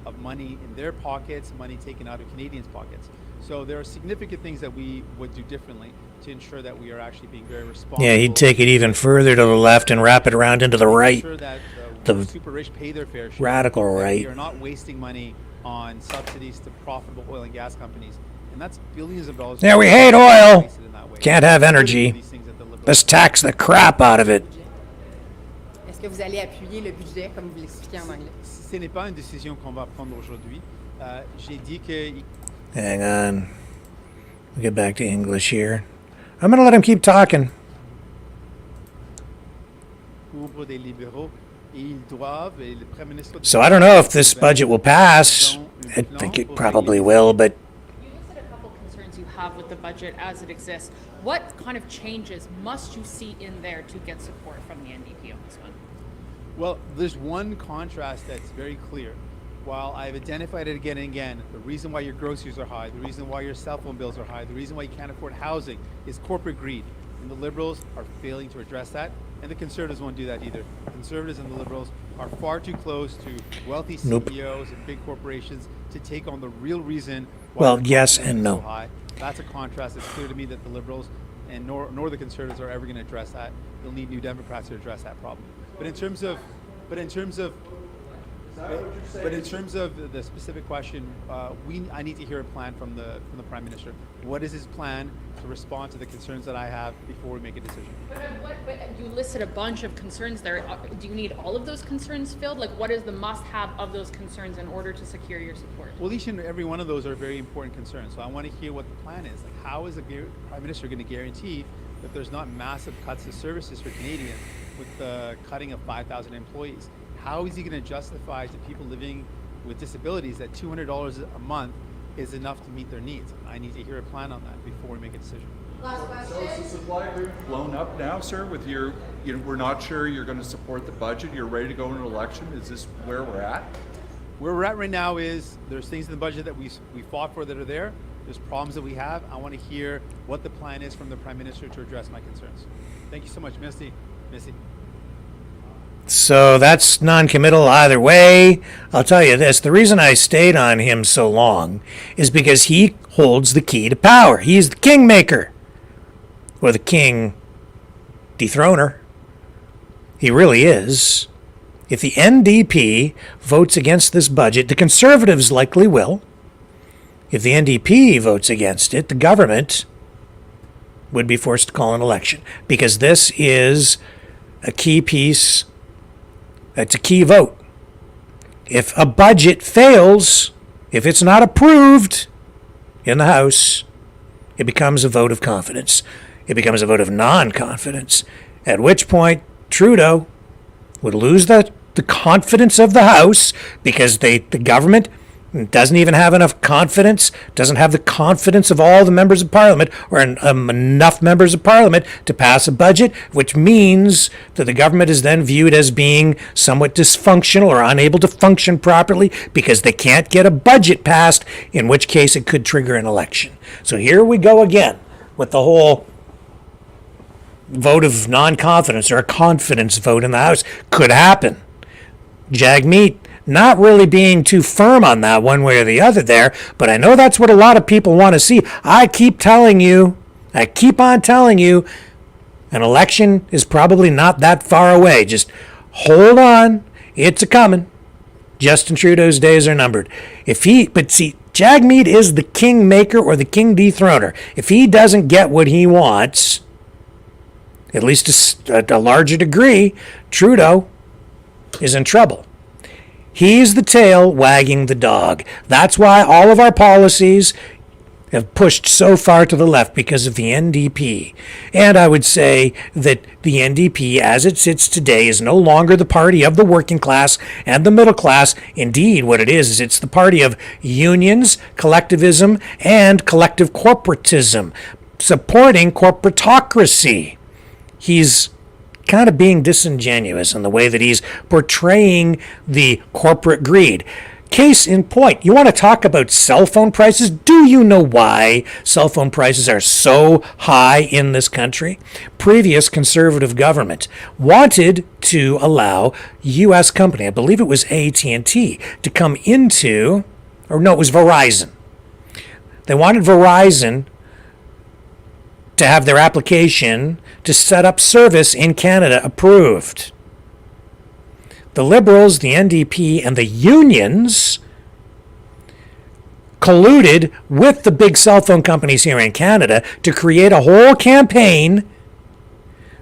of money in their pockets, money taken out of Canadians' pockets. So there are significant things that we would do differently to ensure that we are actually being very responsible. Yeah, he'd take it even further to the left and wrap it around into the right. Ensure that The the super rich pay their fair share. radical that right. We are not wasting money on subsidies to profitable oil and gas companies, and that's billions of dollars. Yeah, we hate oil. wasted in that way. Can't have energy. These things that the Liberals- Let's tax the crap out of it. Est-ce que vous allez appuyer le budget comme vous l'expliquez en anglais? Ce n'est pas une décision qu'on va prendre aujourd'hui. J'ai dit que Hang on. We'll get back to English here. I'm going to let him keep talking. couvre des libéraux et ils doivent et le Premier ministre. So I don't know if this budget will pass. I think it probably will, but You listed a couple concerns you have with the budget as it exists. What kind of changes must you see in there to get support from the NDP on this one? Well, there's one contrast that's very clear. While I've identified it again and again, the reason why your groceries are high, the reason why your cell phone bills are high, the reason why you can't afford housing is corporate greed. And the Liberals are failing to address that, and the Conservatives won't do that either. The Conservatives and the Liberals are far too close to wealthy Nope. CEOs and big corporations to take on the real reason why Well, the yes cost of and living is no. so high. That's a contrast. It's clear to me that the Liberals and nor the Conservatives are ever going to address that. They'll need New Democrats to address that problem. But in terms of the specific question, I need to hear a plan from the Prime Minister. What is his plan to respond to the concerns that I have before we make a decision? But you listed a bunch of concerns there. Do you need all of those concerns filled? Like, what is the must-have of those concerns in order to secure your support? Well, each and every one of those are very important concerns. So I want to hear what the plan is. Like, how is the Prime Minister going to guarantee that there's not massive cuts to services for Canadians with the cutting of 5,000 employees? How is he going to justify to people living with disabilities that $200 a month is enough to meet their needs? I need to hear a plan on that before we make a decision. So is the supply agreement blown up now, sir, with we're not sure you're going to support the budget, you're ready to go in an election? Is this where we're at? Where we're at right now is there's things in the budget that we fought for that are there. There's problems that we have. I want to hear what the plan is from the Prime Minister to address my concerns. Thank you so much, Misty. Missy. So that's non-committal either way. I'll tell you this, the reason I stayed on him so long is because he holds the key to power. He's the kingmaker, or the king dethroner. He really is. If the NDP votes against this budget, the Conservatives likely will. If the NDP votes against it, the government would be forced to call an election, because this is a key piece. It's a key vote. If a budget fails, if it's not approved in the House, it becomes a vote of confidence. It becomes a vote of non-confidence, at which point Trudeau would lose the confidence of the House, because the government doesn't even have enough confidence, doesn't have the confidence of all the members of Parliament, or enough members of Parliament to pass a budget, which means that the government is then viewed as being somewhat dysfunctional or unable to function properly because they can't get a budget passed, in which case it could trigger an election. So here we go again with the whole vote of non-confidence, or a confidence vote in the House. Could happen. Jagmeet not really being too firm on that one way or the other there, but I know that's what a lot of people want to see. I keep on telling you, an election is probably not that far away. Just hold on, it's a coming. Justin Trudeau's days are numbered. But see, Jagmeet is the kingmaker or the king dethroner. If he doesn't get what he wants, at least a larger degree, Trudeau is in trouble. He's the tail wagging the dog. That's why all of our policies have pushed so far to the left, because of the NDP. And I would say that the NDP, as it sits today, is no longer the party of the working class and the middle class. Indeed, what it is it's the party of unions, collectivism, and collective corporatism, supporting corporatocracy. He's kind of being disingenuous in the way that he's portraying the corporate greed. Case in point, you want to talk about cell phone prices? Do you know why cell phone prices are so high in this country? Previous conservative government wanted to allow U.S. company, I believe it was AT&T, to come into, or no, it was Verizon. They wanted Verizon to have their application to set up service in Canada approved. The Liberals, the NDP, and the unions colluded with the big cell phone companies here in Canada to create a whole campaign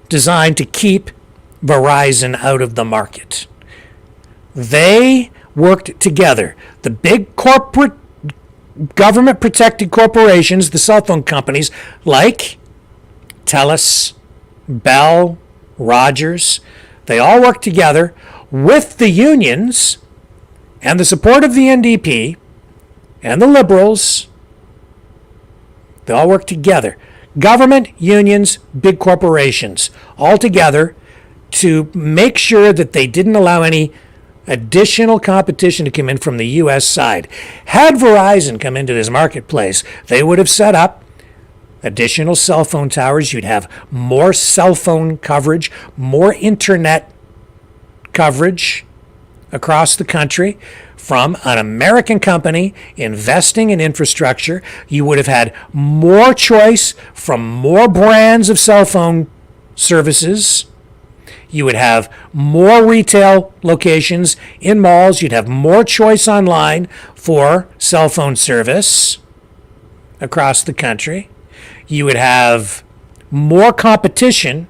designed to keep Verizon out of the market. They worked together. The big corporate government-protected corporations, the cell phone companies like TELUS, Bell, Rogers, they all work together with the unions and the support of the NDP and the Liberals. They all work together. Government, unions, big corporations, all together to make sure that they didn't allow any additional competition to come in from the U.S. side. Had Verizon come into this marketplace, they would have set up additional cell phone towers. You'd have more cell phone coverage, more internet coverage across the country from an American company investing in infrastructure. You would have had more choice from more brands of cell phone services. You would have more retail locations in malls. You'd have more choice online for cell phone service across the country. You would have more competition.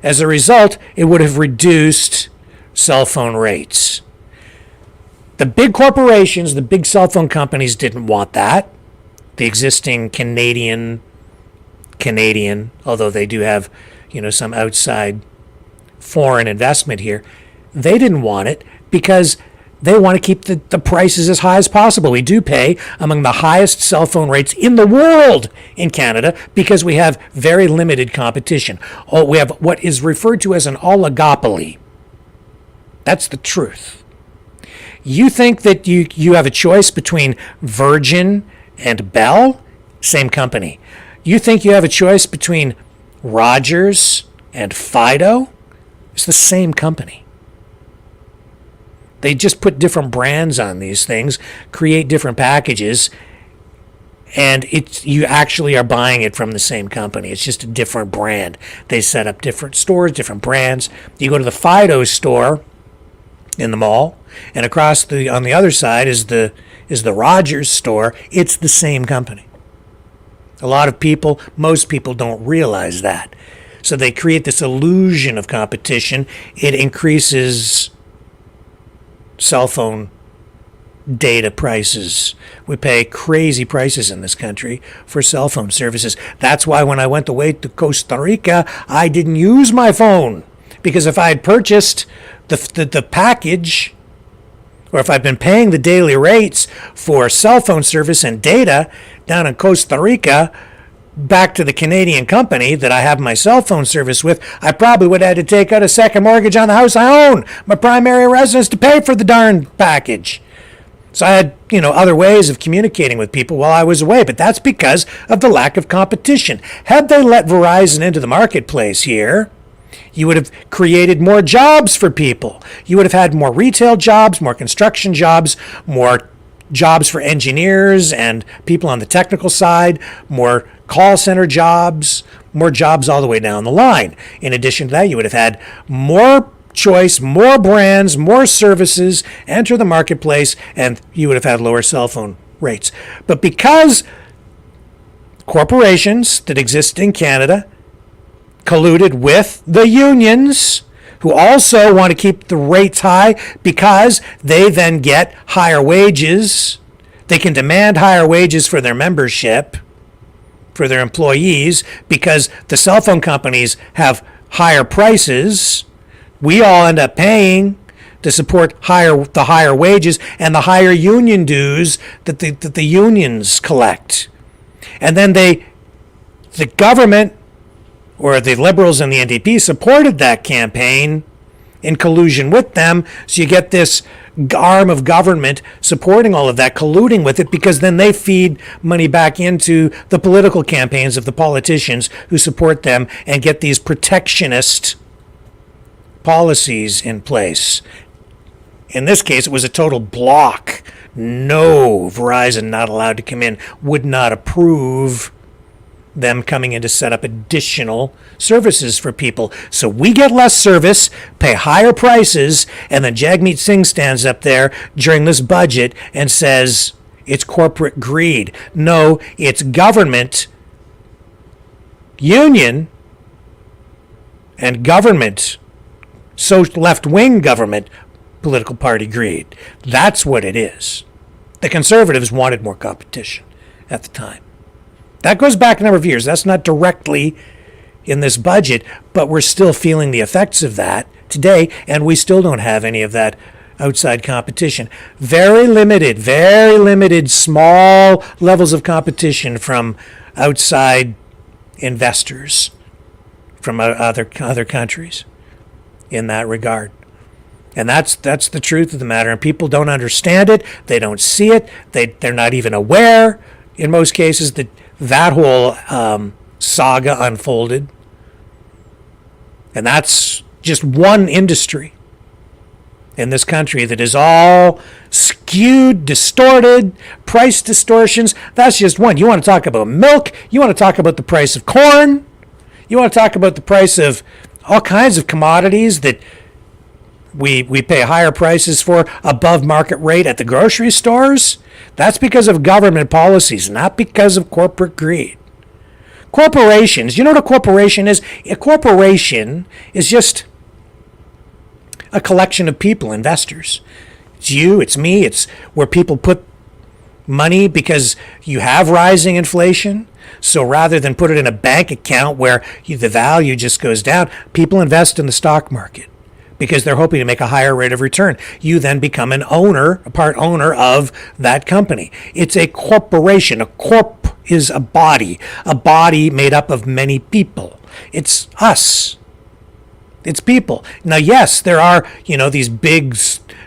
As a result, it would have reduced cell phone rates. The big corporations, the big cell phone companies didn't want that. The existing Canadian, although they do have, some outside foreign investment here, they didn't want it because they want to keep the prices as high as possible. We do pay among the highest cell phone rates in the world in Canada because we have very limited competition. We have what is referred to as an oligopoly. That's the truth. You think that you have a choice between Virgin and Bell? Same company. You think you have a choice between Rogers and Fido? It's the same company. They just put different brands on these things, create different packages, and you actually are buying it from the same company. It's just a different brand. They set up different stores, different brands. You go to the Fido store in the mall, and across on the other side is the Rogers store. It's the same company. Most people don't realize that. So they create this illusion of competition. It increases cell phone data prices. We pay crazy prices in this country for cell phone services. That's why when I went away to Costa Rica, I didn't use my phone. Because if I had purchased the package, or if I've been paying the daily rates for cell phone service and data down in Costa Rica, back to the Canadian company that I have my cell phone service with, I probably would have had to take out a second mortgage on the house I own, my primary residence, to pay for the darn package. So I had, other ways of communicating with people while I was away, but that's because of the lack of competition. Had they let Verizon into the marketplace here, you would have created more jobs for people. You would have had more retail jobs, more construction jobs, more jobs for engineers and people on the technical side, more call center jobs, more jobs all the way down the line. In addition to that, you would have had more choice, more brands, more services enter the marketplace, and you would have had lower cell phone rates. But because corporations that exist in Canada colluded with the unions, who also want to keep the rates high because they then get higher wages. They can demand higher wages for their membership, for their employees, because the cell phone companies have higher prices. We all end up paying to support the higher wages and the higher union dues that the unions collect. And then the government, or the Liberals and the NDP, supported that campaign in collusion with them. So you get this arm of government supporting all of that, colluding with it, because then they feed money back into the political campaigns of the politicians who support them and get these protectionist policies in place. In this case, it was a total block. No, Verizon not allowed to come in, would not approve them coming in to set up additional services for people. So we get less service, pay higher prices, and then Jagmeet Singh stands up there during this budget and says it's corporate greed. No, it's government, union, and government, so left-wing government, political party greed. That's what it is. The Conservatives wanted more competition at the time. That goes back a number of years. That's not directly in this budget, but we're still feeling the effects of that today, and we still don't have any of that outside competition. Very limited, small levels of competition from outside investors from other countries in that regard. And that's the truth of the matter. And people don't understand it. They don't see it. They're not even aware, in most cases, that whole saga unfolded. And that's just one industry in this country that is all skewed, distorted, price distortions. That's just one. You want to talk about milk? You want to talk about the price of corn? You want to talk about the price of all kinds of commodities that we pay higher prices for above market rate at the grocery stores? That's because of government policies, not because of corporate greed. Corporations, you know what a corporation is? A corporation is just a collection of people, investors. It's you, it's me, it's where people put money because you have rising inflation. So rather than put it in a bank account where the value just goes down, people invest in the stock market because they're hoping to make a higher rate of return. You then become a part owner of that company. It's a corporation. A corp is a body made up of many people. It's us. It's people. Now, yes, there are, these big,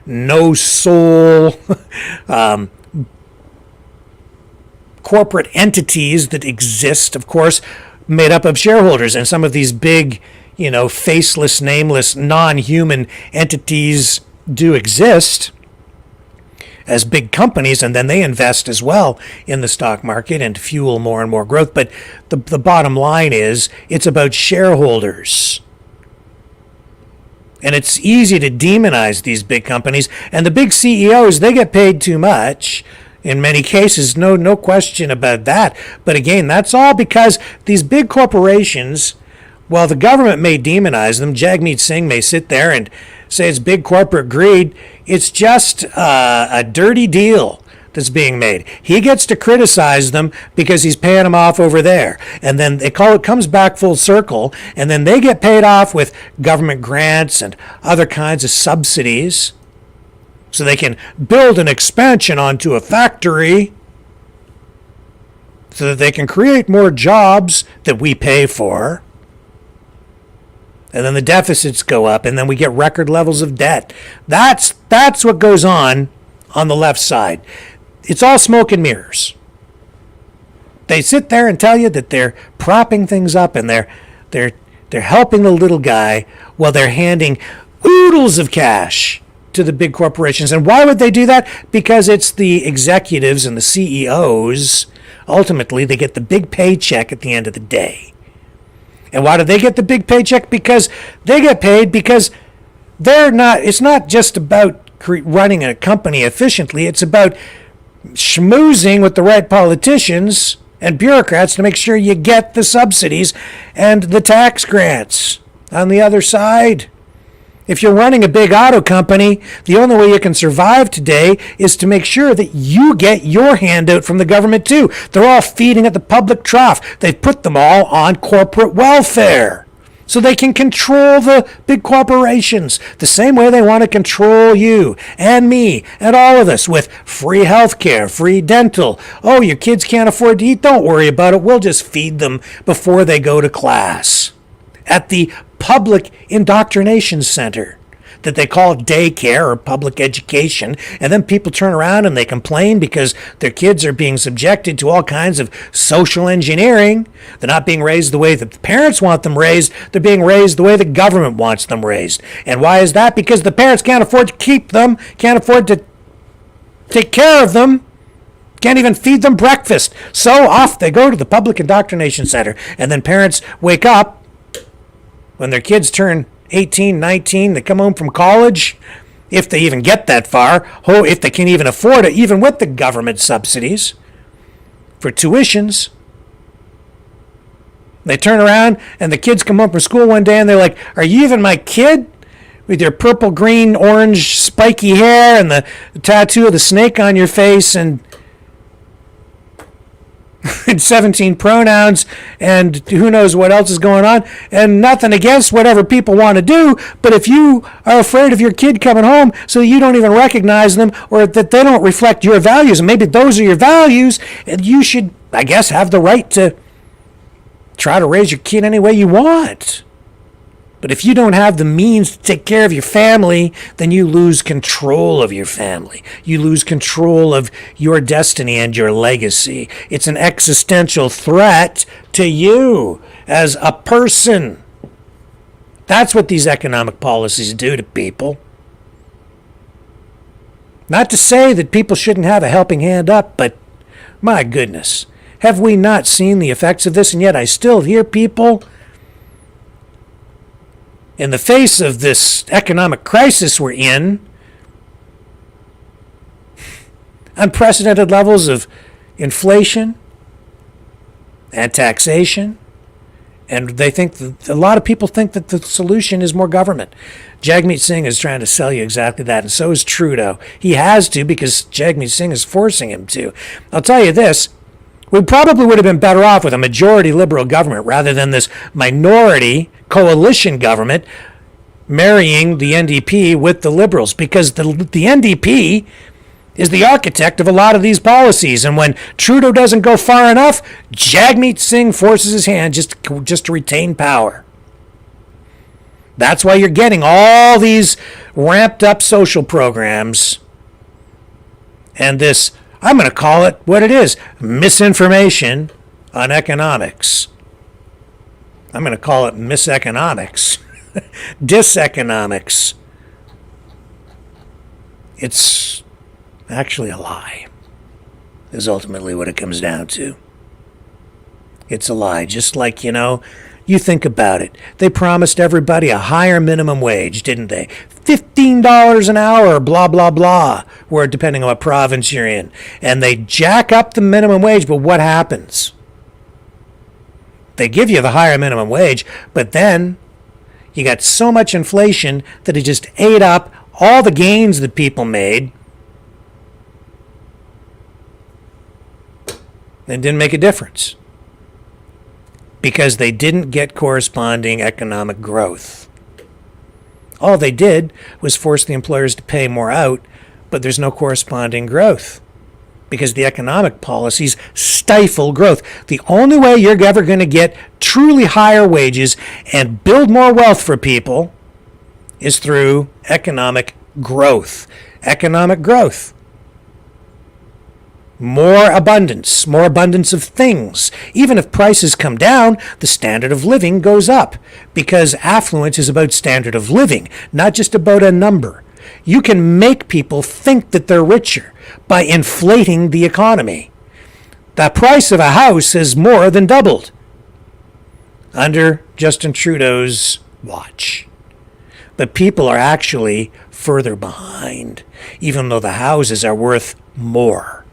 no soul corporate entities that exist, of course, made up of shareholders. And some of these big, faceless, nameless, non-human entities do exist as big companies, and then they invest as well in the stock market and fuel more and more growth. But the bottom line is, it's about shareholders. And it's easy to demonize these big companies. And the big CEOs, they get paid too much in many cases, no question about that. But again, that's all because these big corporations, while the government may demonize them, Jagmeet Singh may sit there and say it's big corporate greed, it's just a dirty deal that's being made. He gets to criticize them because he's paying them off over there. And then it comes back full circle, and then they get paid off with government grants and other kinds of subsidies so they can build an expansion onto a factory so that they can create more jobs that we pay for. And then the deficits go up, and then we get record levels of debt. That's what goes on the left side. It's all smoke and mirrors. They sit there and tell you that they're propping things up and they're helping the little guy while they're handing oodles of cash to the big corporations. And why would they do that? Because it's the executives and the CEOs. Ultimately, they get the big paycheck at the end of the day. And why do they get the big paycheck? Because they get paid because it's not just about running a company efficiently. It's about schmoozing with the right politicians and bureaucrats to make sure you get the subsidies and the tax grants on the other side. If you're running a big auto company, the only way you can survive today is to make sure that you get your handout from the government too. They're all feeding at the public trough. They've put them all on corporate welfare so they can control the big corporations the same way they want to control you and me and all of us with free health care, free dental. Oh, your kids can't afford to eat? Don't worry about it. We'll just feed them before they go to class at the public indoctrination center that they call daycare or public education. And then people turn around and they complain because their kids are being subjected to all kinds of social engineering. They're not being raised the way that the parents want them raised. They're being raised the way the government wants them raised. And why is that? Because the parents can't afford to keep them, can't afford to take care of them, can't even feed them breakfast. So off they go to the public indoctrination center. And then parents wake up when their kids turn 18, 19, they come home from college, if they even get that far, if they can even afford it, even with the government subsidies for tuitions. They turn around and the kids come home from school one day and they're like, "Are you even my kid? With your purple, green, orange, spiky hair and the tattoo of the snake on your face and 17 pronouns and who knows what else is going on." And nothing against whatever people want to do, but if you are afraid of your kid coming home so you don't even recognize them or that they don't reflect your values, and maybe those are your values, you should, I guess, have the right to try to raise your kid any way you want. But if you don't have the means to take care of your family, then you lose control of your family. You lose control of your destiny and your legacy. It's an existential threat to you as a person. That's what these economic policies do to people. Not to say that people shouldn't have a helping hand up, but my goodness, have we not seen the effects of this? And yet I still hear people, in the face of this economic crisis we're in, unprecedented levels of inflation and taxation, and they think that a lot of people think that the solution is more government. Jagmeet Singh is trying to sell you exactly that, and so is Trudeau. He has to because Jagmeet Singh is forcing him to. I'll tell you this, we probably would have been better off with a majority liberal government rather than this minority coalition government marrying the NDP with the Liberals, because the NDP is the architect of a lot of these policies. And when Trudeau doesn't go far enough, Jagmeet Singh forces his hand just to retain power. That's why you're getting all these ramped up social programs and this, I'm going to call it what it is, misinformation on economics. I'm going to call it miseconomics, diseconomics. It's actually a lie, is ultimately what it comes down to. It's a lie. Just like, you think about it. They promised everybody a higher minimum wage, didn't they? $15 an hour, blah, blah, blah, where depending on what province you're in. And they jack up the minimum wage, but what happens? They give you the higher minimum wage, but then you got so much inflation that it just ate up all the gains that people made. It didn't make a difference because they didn't get corresponding economic growth. All they did was force the employers to pay more out, but there's no corresponding growth because the economic policies stifle growth. The only way you're ever going to get truly higher wages and build more wealth for people is through economic growth. Economic growth. More abundance of things. Even if prices come down, the standard of living goes up because affluence is about standard of living, not just about a number. You can make people think that they're richer by inflating the economy. The price of a house has more than doubled under Justin Trudeau's watch. But people are actually further behind, even though the houses are worth more.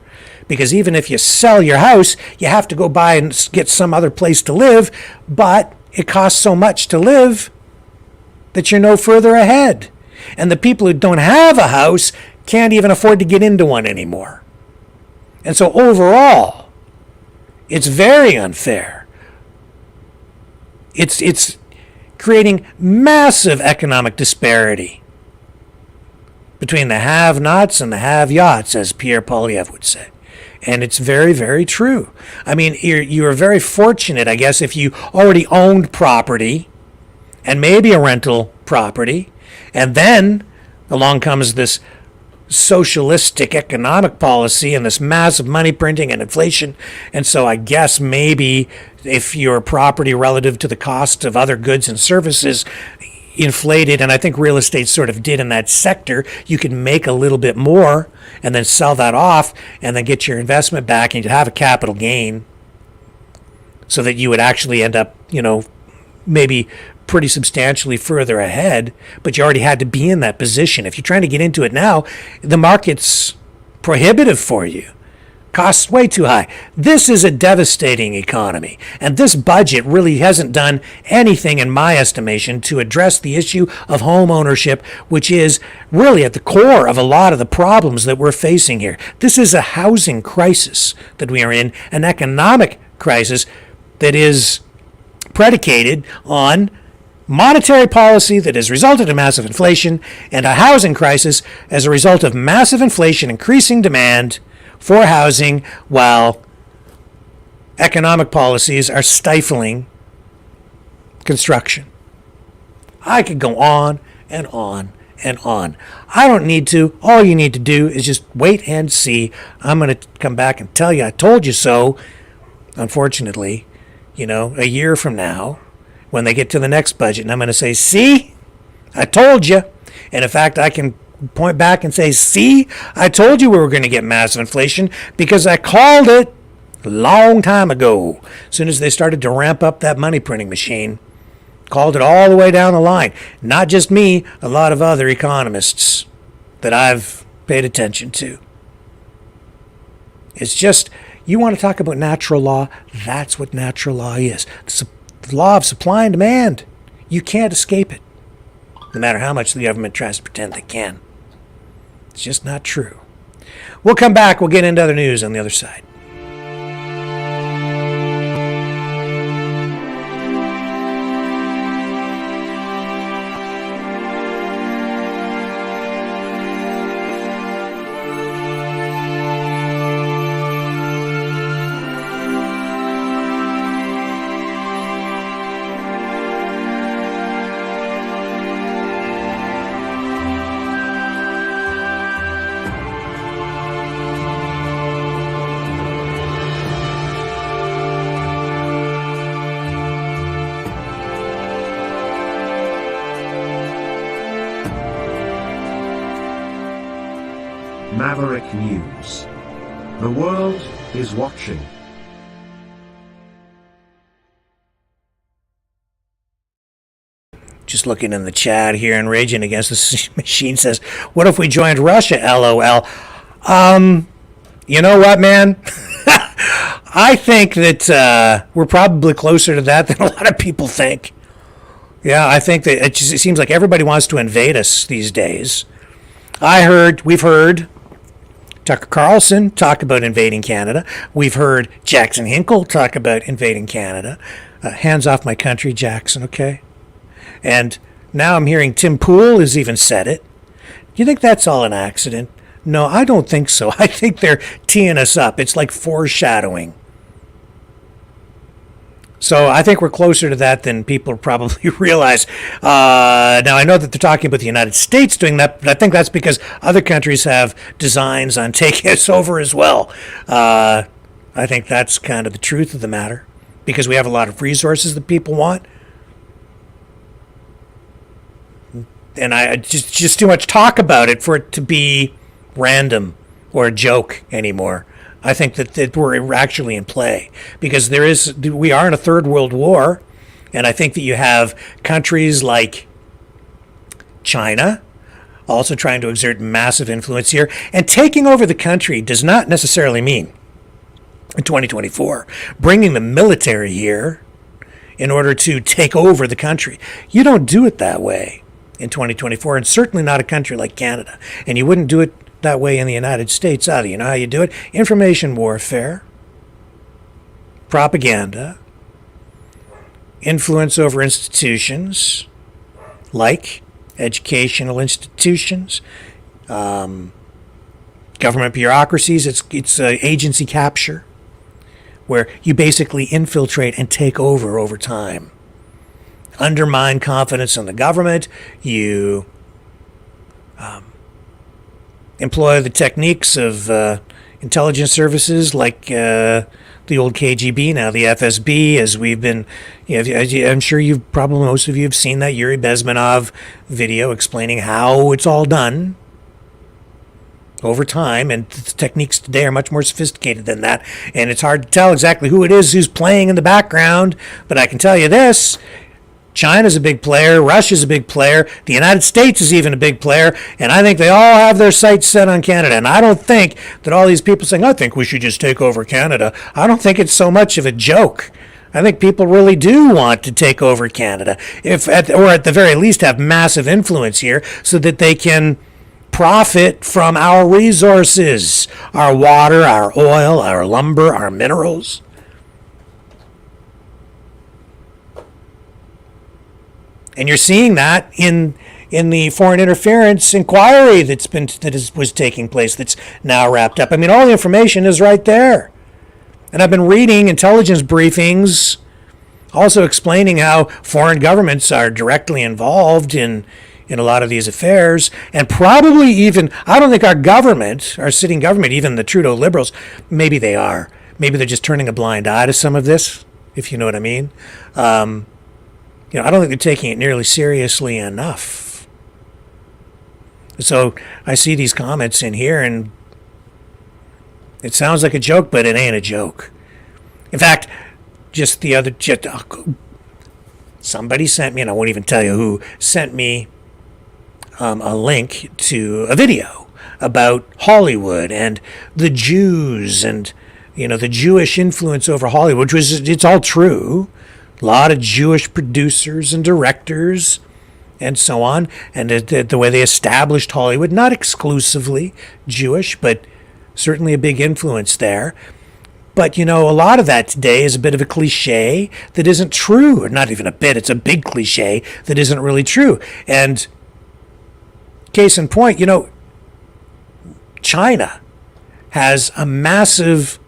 Because even if you sell your house, you have to go buy and get some other place to live, but it costs so much to live that you're no further ahead. And the people who don't have a house can't even afford to get into one anymore. And so overall, it's very unfair. It's creating massive economic disparity between the have-nots and the have-yachts, as Pierre Poilievre would say. And it's very, very true. I mean, you are very fortunate, I guess, if you already owned property and maybe a rental property, and then along comes this socialistic economic policy and this massive money printing and inflation. And so I guess maybe if your property relative to the cost of other goods and services inflated, and I think real estate sort of did in that sector, you can make a little bit more and then sell that off and then get your investment back and you'd have a capital gain so that you would actually end up, maybe pretty substantially further ahead, but you already had to be in that position. If you're trying to get into it now, the market's prohibitive for you. Costs way too high. This is a devastating economy, and this budget really hasn't done anything, in my estimation, to address the issue of home ownership, which is really at the core of a lot of the problems that we're facing here. This is a housing crisis that we are in, an economic crisis that is predicated on monetary policy that has resulted in massive inflation, and a housing crisis as a result of massive inflation, increasing demand for housing, while economic policies are stifling construction. I could go on and on and on. I don't need to. All you need to do is just wait and see. I'm going to come back and tell you I told you so. Unfortunately, a year from now, when they get to the next budget, and I'm going to say, see, I told you. And in fact, I can point back and say, see, I told you we were going to get massive inflation because I called it a long time ago. As soon as they started to ramp up that money printing machine, called it all the way down the line. Not just me, a lot of other economists that I've paid attention to. It's just, you want to talk about natural law, that's what natural law is. The law of supply and demand. You can't escape it, no matter how much the government tries to pretend they can. It's just not true. We'll come back. We'll get into other news on the other side. Maverick News. The world is watching. Just looking in the chat here and raging against the machine says, what if we joined Russia, LOL? You know what, man? I think that we're probably closer to that than a lot of people think. Yeah, I think that it seems like everybody wants to invade us these days. We've heard Tucker Carlson talk about invading Canada. We've heard Jackson Hinkle talk about invading Canada. Hands off my country, Jackson, okay? And now I'm hearing Tim Pool has even said it. You think that's all an accident? No, I don't think so. I think they're teeing us up. It's like foreshadowing. So I think we're closer to that than people probably realize. Now, I know that they're talking about the United States doing that, but I think that's because other countries have designs on taking us over as well. I think that's kind of the truth of the matter, because we have a lot of resources that people want. And I just too much talk about it for it to be random or a joke anymore. I think that we're actually in play, because we are in a third world war, and I think that you have countries like China also trying to exert massive influence here, and taking over the country does not necessarily mean in 2024 bringing the military here in order to take over the country. You don't do it that way in 2024, and certainly not a country like Canada. And you wouldn't do it that way in the United States either. You know how you do it? Information warfare, propaganda, influence over institutions like educational institutions, government bureaucracies. It's agency capture, where you basically infiltrate and take over time. Undermine confidence in the government. You employ the techniques of intelligence services like the old KGB, now the FSB, as we've been, I'm sure most of you have seen that Yuri Bezmenov video explaining how it's all done over time, and the techniques today are much more sophisticated than that, and it's hard to tell exactly who it is who's playing in the background, but I can tell you this: China's a big player, Russia's a big player, the United States is even a big player, and I think they all have their sights set on Canada. And I don't think that all these people saying, I think we should just take over Canada, I don't think it's so much of a joke. I think people really do want to take over Canada, or at the very least have massive influence here so that they can profit from our resources, our water, our oil, our lumber, our minerals. And you're seeing that in the foreign interference inquiry that was taking place, that's now wrapped up. I mean, all the information is right there. And I've been reading intelligence briefings also explaining how foreign governments are directly involved in a lot of these affairs. And probably even, I don't think our sitting government, even the Trudeau Liberals, maybe they are. Maybe they're just turning a blind eye to some of this, if you know what I mean. I don't think they're taking it nearly seriously enough. So I see these comments in here, and it sounds like a joke, but it ain't a joke. In fact, somebody sent me, and I won't even tell you who, sent me a link to a video about Hollywood and the Jews and, the Jewish influence over Hollywood, it's all true. A lot of Jewish producers and directors and so on, and the way they established Hollywood, not exclusively Jewish, but certainly a big influence there. But, a lot of that today is a bit of a cliche that isn't true, or not even a bit, it's a big cliche that isn't really true. And case in point, China has a massive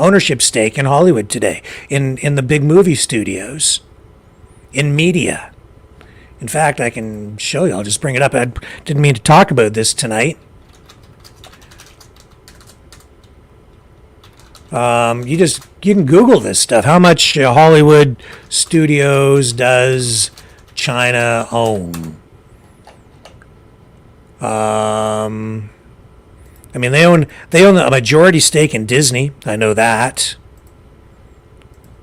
ownership stake in Hollywood today, in the big movie studios, in media. In fact, I can show you. I'll just bring it up. I didn't mean to talk about this tonight. You can Google this stuff. How much Hollywood studios does China own? I mean, they own a majority stake in Disney. I know that.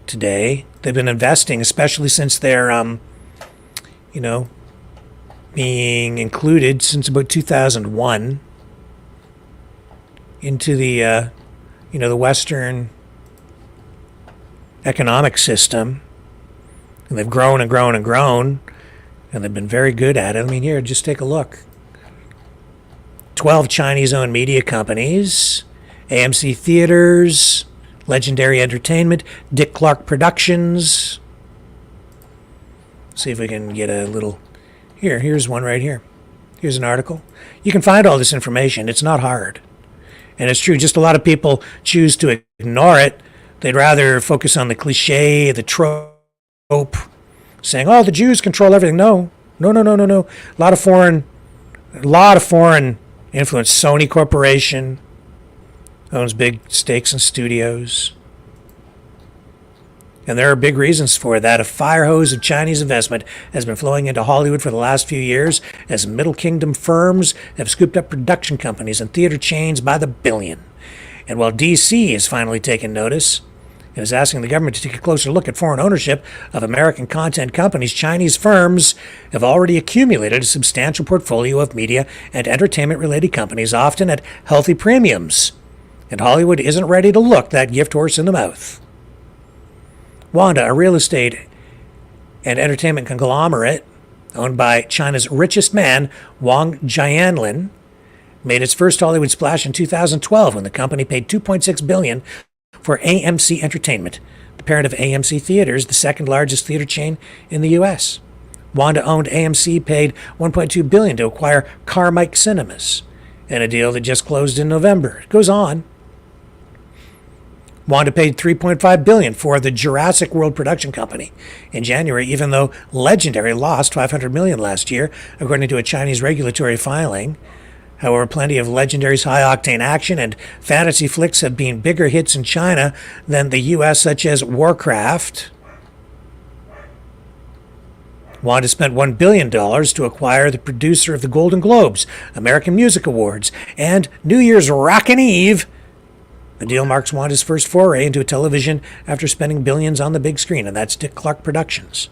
Today, they've been investing, especially since they're, being included since about 2001 into the, the Western economic system. And they've grown and grown and grown, and they've been very good at it. I mean, here, just take a look. 12 Chinese-owned media companies, AMC Theaters, Legendary Entertainment, Dick Clark Productions. See if we can get a little... Here's one right here. Here's an article. You can find all this information. It's not hard. And it's true, just a lot of people choose to ignore it. They'd rather focus on the cliche, the trope, saying, "Oh, the Jews control everything." No. A lot of foreign influence. Sony Corporation owns big stakes in studios. And there are big reasons for that. A fire hose of Chinese investment has been flowing into Hollywood for the last few years as Middle Kingdom firms have scooped up production companies and theater chains by the billion. And while D.C. has finally taken notice and is asking the government to take a closer look at foreign ownership of American content companies, Chinese firms have already accumulated a substantial portfolio of media and entertainment-related companies, often at healthy premiums. And Hollywood isn't ready to look that gift horse in the mouth. Wanda, a real estate and entertainment conglomerate owned by China's richest man, Wang Jianlin, made its first Hollywood splash in 2012 when the company paid $2.6 billion for AMC Entertainment, the parent of AMC Theaters, the second largest theater chain in the U.S. Wanda-owned AMC paid $1.2 billion to acquire Carmike Cinemas, in a deal that just closed in November. It goes on. Wanda paid $3.5 billion for the Jurassic World production company in January, even though Legendary lost $500 million last year, according to a Chinese regulatory filing. However, plenty of Legendary's high-octane action and fantasy flicks have been bigger hits in China than the U.S., such as Warcraft. Wanda spent $1 billion to acquire the producer of the Golden Globes, American Music Awards, and New Year's Rockin' Eve. The deal marks Wanda's first foray into television after spending billions on the big screen, and that's Dick Clark Productions.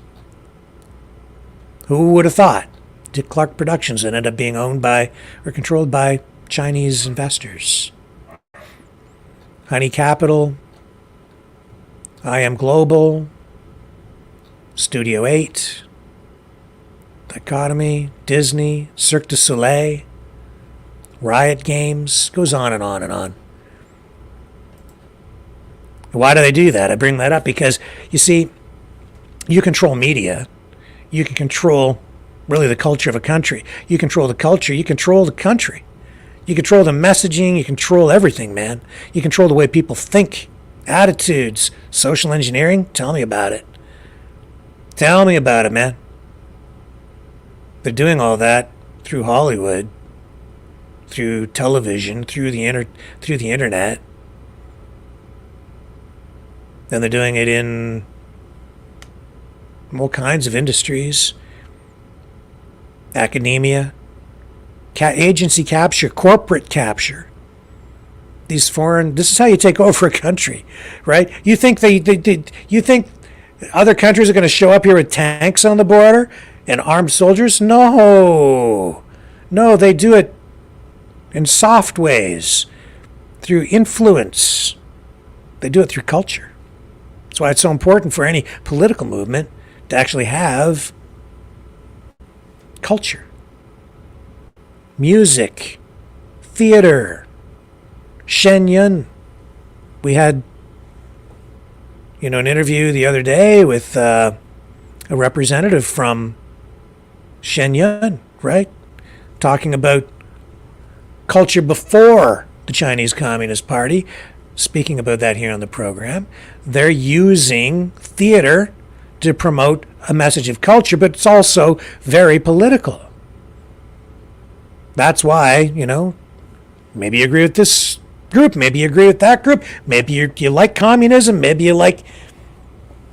Who would have thought Dick Clark Productions ended up being owned by or controlled by Chinese investors? Honey Capital, IM Global, Studio 8, Dichotomy, Disney, Cirque du Soleil, Riot Games, goes on and on and on. Why do they do that? I bring that up because, you see, you control media. You can control, really, the culture of a country. You control the culture. You control the country. You control the messaging. You control everything, man. You control the way people think, attitudes, social engineering. Tell me about it. Tell me about it, man. They're doing all that through Hollywood, through television, through the internet. And they're doing it in all kinds of industries. Academia, agency capture, corporate capture. This is how you take over a country, right? You think you think other countries are going to show up here with tanks on the border and armed soldiers? No, they do it in soft ways, through influence. They do it through culture. That's why it's so important for any political movement to actually have culture. Music, theater, Shenyun. We had, an interview the other day with a representative from Shenyun, right? Talking about culture before the Chinese Communist Party. Speaking about that here on the program, they're using theater to promote a message of culture, but it's also very political. That's why, maybe you agree with this group, maybe you agree with that group, maybe you like communism, maybe you like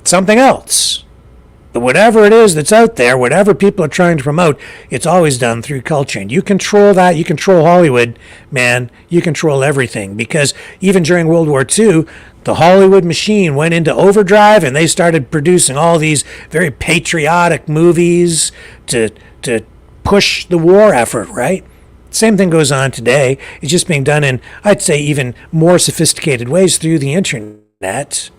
something else. But whatever it is that's out there, whatever people are trying to promote, it's always done through culture. And you control that. You control Hollywood, man. You control everything. Because even during World War II, the Hollywood machine went into overdrive and they started producing all these very patriotic movies to push the war effort, right? Same thing goes on today. It's just being done in, I'd say, even more sophisticated ways through the internet,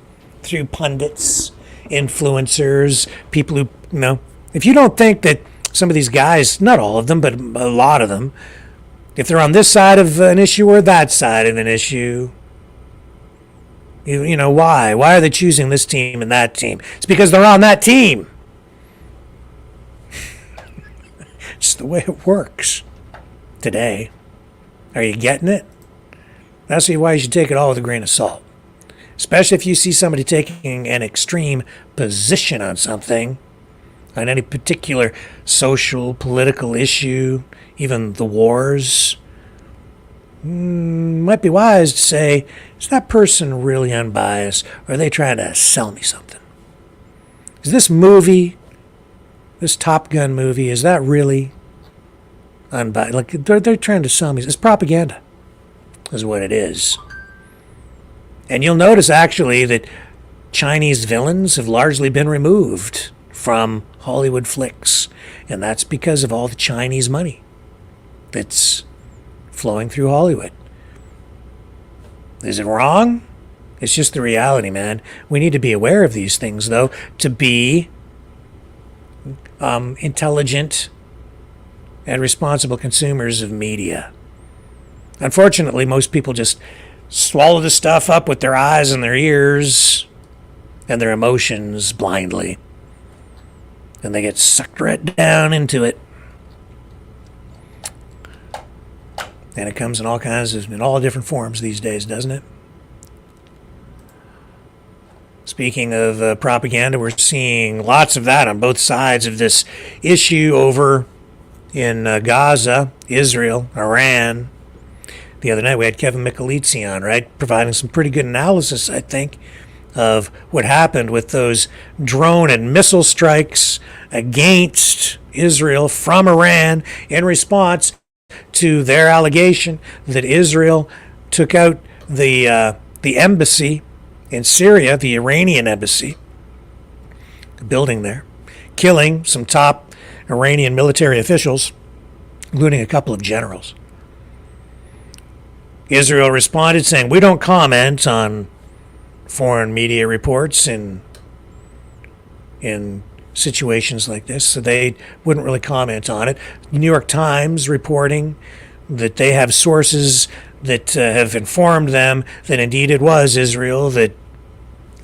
through pundits, influencers, people who, if you don't think that some of these guys, not all of them, but a lot of them, if they're on this side of an issue or that side of an issue, you know, why? Why are they choosing this team and that team? It's because they're on that team. It's the way it works today. Are you getting it? That's why you should take it all with a grain of salt. Especially if you see somebody taking an extreme position on something, on any particular social, political issue, even the wars. Might be wise to say, is that person really unbiased, or are they trying to sell me something? Is this movie, this Top Gun movie, is that really unbiased? Like, they're trying to sell me. It's propaganda, is what it is. And you'll notice, actually, that Chinese villains have largely been removed from Hollywood flicks. And that's because of all the Chinese money that's flowing through Hollywood. Is it wrong? It's just the reality, man. We need to be aware of these things, though, to be intelligent and responsible consumers of media. Unfortunately, most people just swallow the stuff up with their eyes and their ears and their emotions blindly. And they get sucked right down into it. And it comes in all different forms these days, doesn't it? Speaking of propaganda, we're seeing lots of that on both sides of this issue over in Gaza, Israel, Iran. The other night we had Kevin Michelizzi on, right? Providing some pretty good analysis, I think, of what happened with those drone and missile strikes against Israel from Iran in response to their allegation that Israel took out the embassy in Syria, the Iranian embassy, the building there, killing some top Iranian military officials, including a couple of generals. Israel responded saying, we don't comment on foreign media reports in situations like this, so they wouldn't really comment on it. The New York Times reporting that they have sources that have informed them that indeed it was Israel that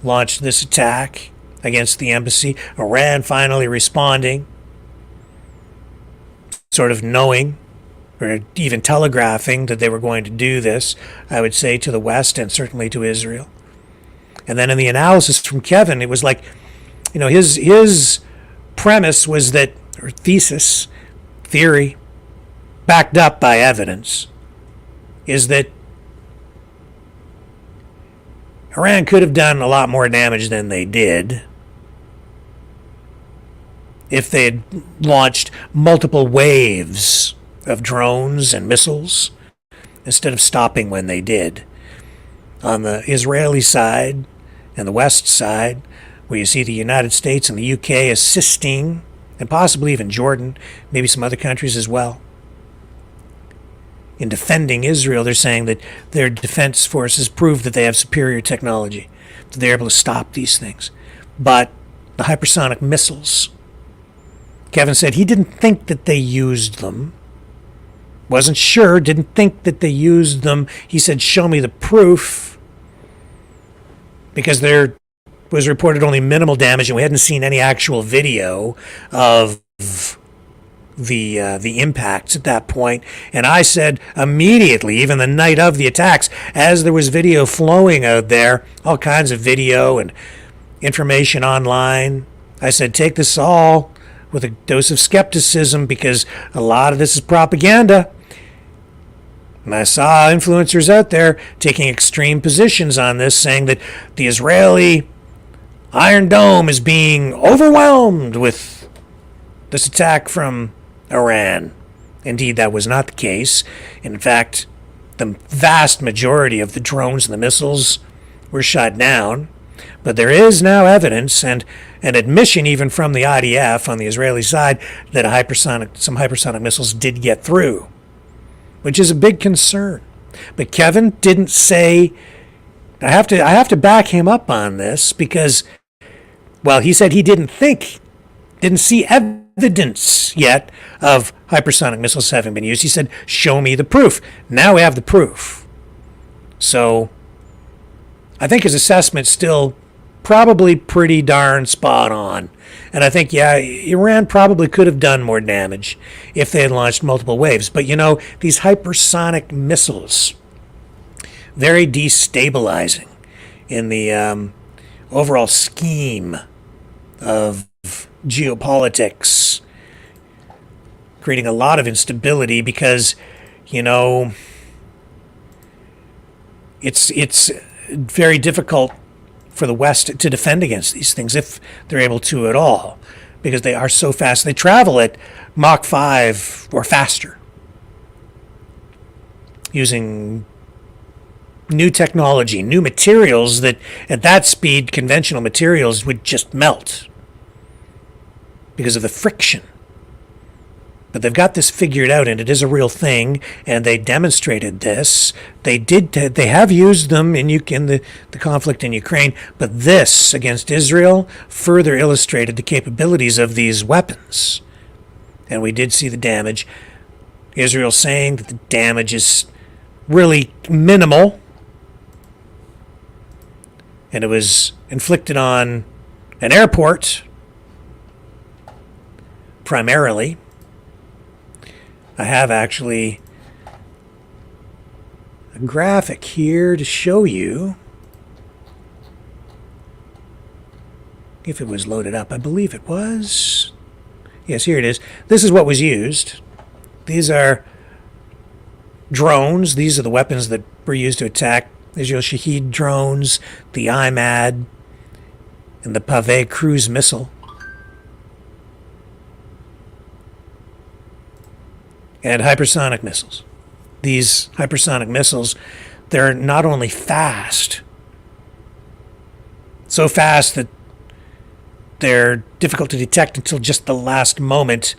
launched this attack against the embassy. Iran finally responding, sort of knowing or even telegraphing that they were going to do this, I would say, to the West and certainly to Israel. And then in the analysis from Kevin, it was like, you know, his premise was that, or theory, backed up by evidence, is that Iran could have done a lot more damage than they did if they had launched multiple waves of drones and missiles instead of stopping when they did. On the Israeli side and the West side, where you see the United States and the UK assisting, and possibly even Jordan, maybe some other countries as well, in defending Israel, they're saying that their defense forces prove that they have superior technology, that they're able to stop these things. But the hypersonic missiles, Kevin said he didn't think that they used them. Wasn't sure, didn't think that they used them. He said, show me the proof. Because there was reported only minimal damage and we hadn't seen any actual video of the impacts at that point. And I said immediately, even the night of the attacks, as there was video flowing out there, all kinds of video and information online, I said, take this all with a dose of skepticism because a lot of this is propaganda. And I saw influencers out there taking extreme positions on this, saying that the Israeli Iron Dome is being overwhelmed with this attack from Iran. Indeed, that was not the case. In fact, the vast majority of the drones and the missiles were shot down. But there is now evidence and an admission even from the IDF on the Israeli side that some hypersonic missiles did get through, which is a big concern. But Kevin didn't say. I have to back him up on this because, well, he said he didn't see evidence yet of hypersonic missiles having been used. He said, show me the proof. Now we have the proof. So I think his assessment's still probably pretty darn spot on. And I think, yeah, Iran probably could have done more damage if they had launched multiple waves. But, these hypersonic missiles, very destabilizing in the overall scheme of geopolitics, creating a lot of instability because, it's very difficult for the West to defend against these things if they're able to at all, because they are so fast. They travel at Mach 5 or faster, using new technology, new materials that at that speed conventional materials would just melt because of the friction. But they've got this figured out, and it is a real thing, and they demonstrated this. They have used them in the conflict in Ukraine, but this against Israel further illustrated the capabilities of these weapons. And we did see the damage. Israel saying that the damage is really minimal, and it was inflicted on an airport primarily. I have actually a graphic here to show you if it was loaded up. I believe it was. Yes, here it is. This is what was used. These are drones. These are the weapons that were used to attack Israel Shahed drones, the IMAD, and the Pave cruise missile. And hypersonic missiles. These hypersonic missiles, they're not only fast, so fast that they're difficult to detect until just the last moment,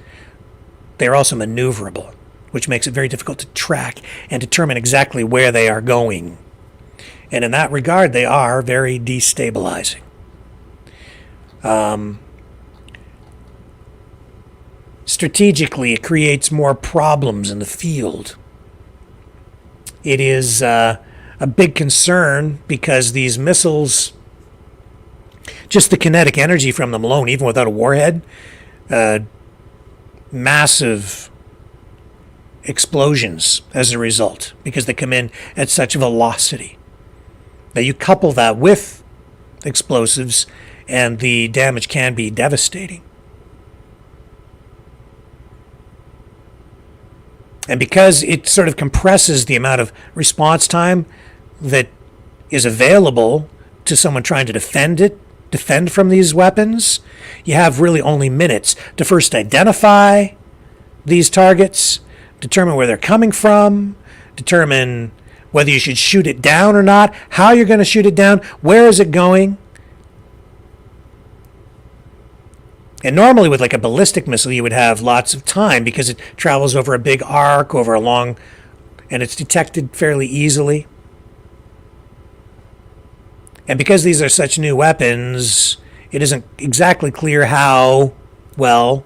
they're also maneuverable, which makes it very difficult to track and determine exactly where they are going. And in that regard, they are very destabilizing. Strategically, it creates more problems in the field. It is a big concern because these missiles, just the kinetic energy from them alone, even without a warhead, massive explosions as a result because they come in at such velocity. Now you couple that with explosives and the damage can be devastating. And because it sort of compresses the amount of response time that is available to someone trying to defend from these weapons, you have really only minutes to first identify these targets, determine where they're coming from, determine whether you should shoot it down or not, how you're going to shoot it down, where is it going. And normally with like a ballistic missile, you would have lots of time because it travels over a big arc, over a long, and it's detected fairly easily. And because these are such new weapons, it isn't exactly clear how well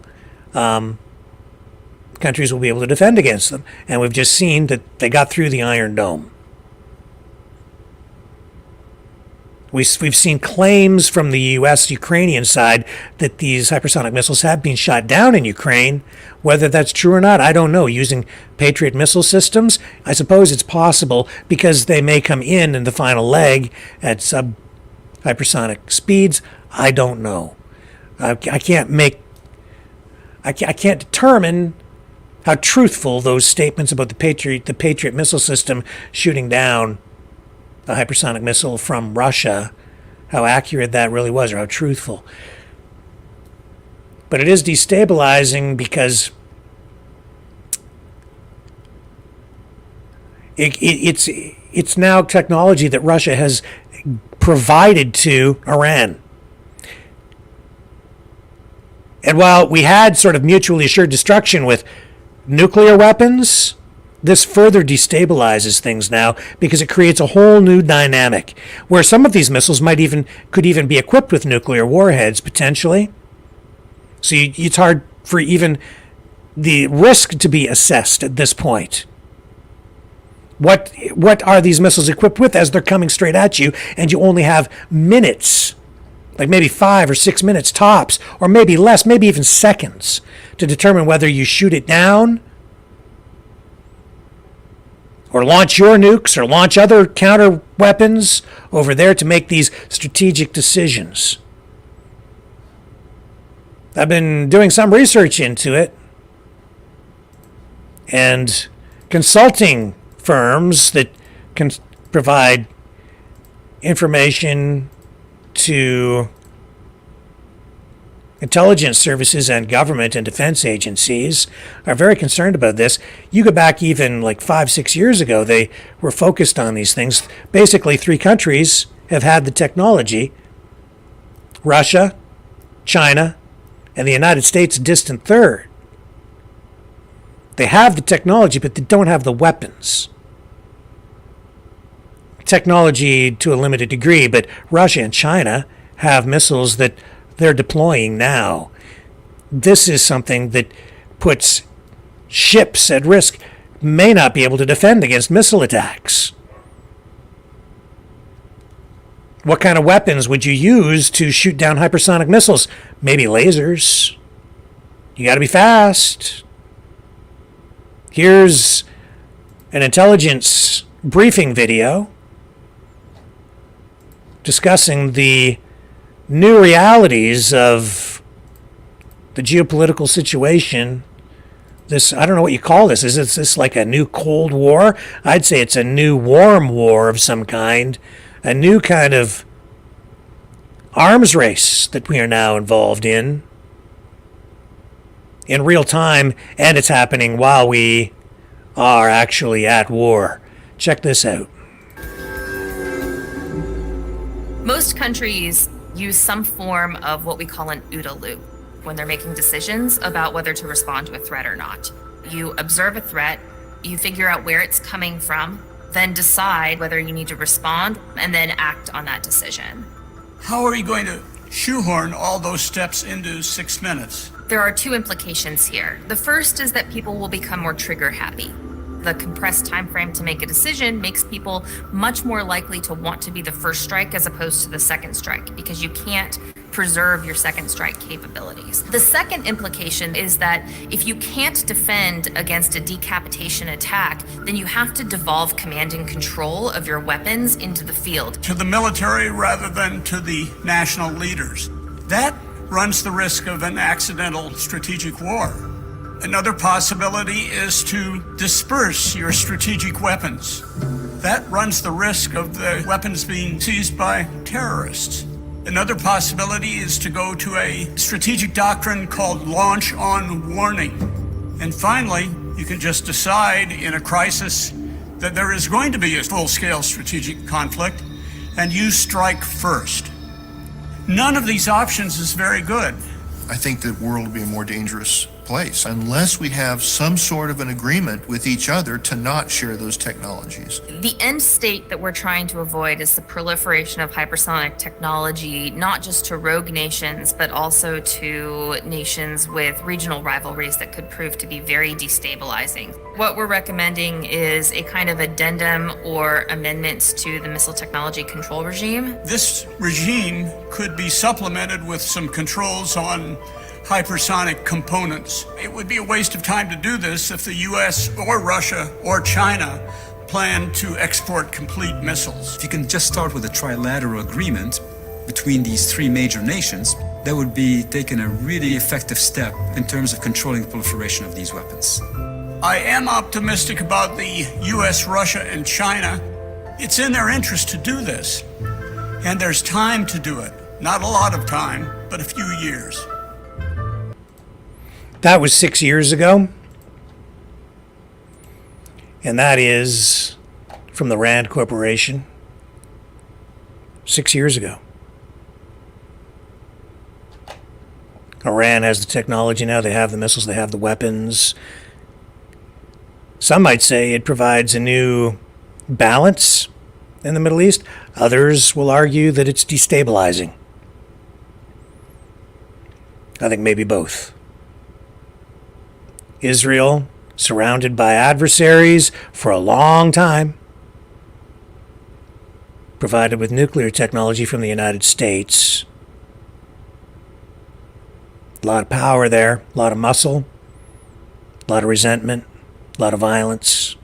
countries will be able to defend against them. And we've just seen that they got through the Iron Dome. We've seen claims from the U.S.-Ukrainian side that these hypersonic missiles have been shot down in Ukraine. Whether that's true or not, I don't know. Using Patriot missile systems, I suppose it's possible because they may come in the final leg at sub-hypersonic speeds. I don't know. I can't determine how truthful those statements about the Patriot missile system shooting down a hypersonic missile from Russia how accurate that really was or how truthful. But it is destabilizing because it's now technology that Russia has provided to Iran. And while we had sort of mutually assured destruction with nuclear weapons, this further destabilizes things now because it creates a whole new dynamic where some of these missiles could even be equipped with nuclear warheads potentially. So it's hard for even the risk to be assessed at this point. What are these missiles equipped with as they're coming straight at you, and you only have minutes, like maybe 5 or 6 minutes tops, or maybe less, maybe even seconds, to determine whether you shoot it down or launch your nukes or launch other counter weapons over there to make these strategic decisions. I've been doing some research into it, and consulting firms that can provide information to intelligence services and government and defense agencies are very concerned about this. You go back even like 5-6 years ago, they were focused on these things. Basically, 3 countries have had the technology: Russia, China, and the United States, a distant third. They have the technology, but they don't have the weapons. Technology to a limited degree, but Russia and China have missiles that they're deploying now. This is something that puts ships at risk, may not be able to defend against missile attacks. What kind of weapons would you use to shoot down hypersonic missiles? Maybe lasers. You got to be fast. Here's an intelligence briefing video discussing the new realities of the geopolitical situation. This, I don't know what you call this. Is this like a new Cold War? I'd say it's a new warm war of some kind, a new kind of arms race that we are now involved in real time, and it's happening while we are actually at war. Check this out. Most countries use some form of what we call an OODA loop when they're making decisions about whether to respond to a threat or not. You observe a threat, you figure out where it's coming from, then decide whether you need to respond, and then act on that decision. How are you going to shoehorn all those steps into 6 minutes? There are 2 implications here. The first is that people will become more trigger happy. The compressed time frame to make a decision makes people much more likely to want to be the first strike as opposed to the second strike, because you can't preserve your second strike capabilities. The second implication is that if you can't defend against a decapitation attack, then you have to devolve command and control of your weapons into the field. To the military rather than to the national leaders. That runs the risk of an accidental strategic war. Another possibility is to disperse your strategic weapons. That runs the risk of the weapons being seized by terrorists. Another possibility is to go to a strategic doctrine called launch on warning. And finally, you can just decide in a crisis that there is going to be a full-scale strategic conflict, and you strike first. None of these options is very good. I think the world will be a more dangerous place unless we have some sort of an agreement with each other to not share those technologies. The end state that we're trying to avoid is the proliferation of hypersonic technology, not just to rogue nations, but also to nations with regional rivalries that could prove to be very destabilizing. What we're recommending is a kind of addendum or amendments to the missile technology control regime. This regime could be supplemented with some controls on hypersonic components. It would be a waste of time to do this if the US or Russia or China plan to export complete missiles. If you can just start with a trilateral agreement between these 3 major nations, that would be taking a really effective step in terms of controlling the proliferation of these weapons. I am optimistic about the US, Russia, and China. It's in their interest to do this. And there's time to do it. Not a lot of time, but a few years. That was 6 years ago. And that is from the Rand Corporation. 6 years ago. Iran has the technology now. They have the missiles. They have the weapons. Some might say it provides a new balance in the Middle East. Others will argue that it's destabilizing. I think maybe both. Israel, surrounded by adversaries for a long time, provided with nuclear technology from the United States. A lot of power there, a lot of muscle, a lot of resentment, a lot of violence.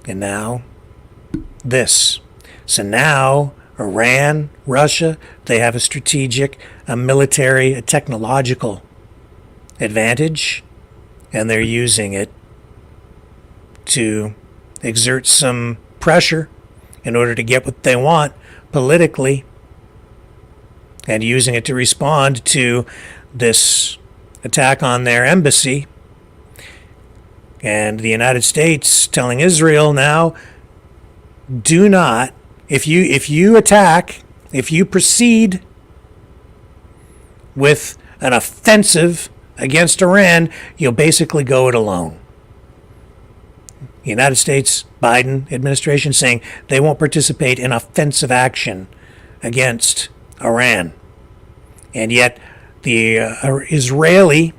And now, this. So now, Iran, Russia, they have a strategic, a military, a technological advantage, and they're using it to exert some pressure in order to get what they want politically, and using it to respond to this attack on their embassy. And the United States telling Israel now, do not, if you attack, if you proceed with an offensive against Iran, you'll basically go it alone. The United States, Biden administration saying they won't participate in offensive action against Iran. And yet the Israeli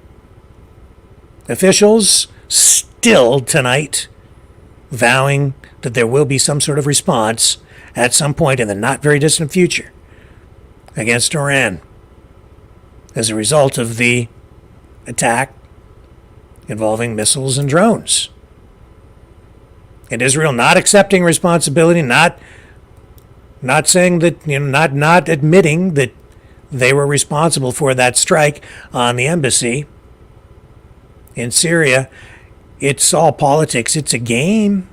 officials still tonight vowing that there will be some sort of response at some point in the not very distant future against Iran as a result of the attack involving missiles and drones. And Israel not accepting responsibility, not saying that, not admitting that they were responsible for that strike on the embassy in Syria. It's all politics. It's a game.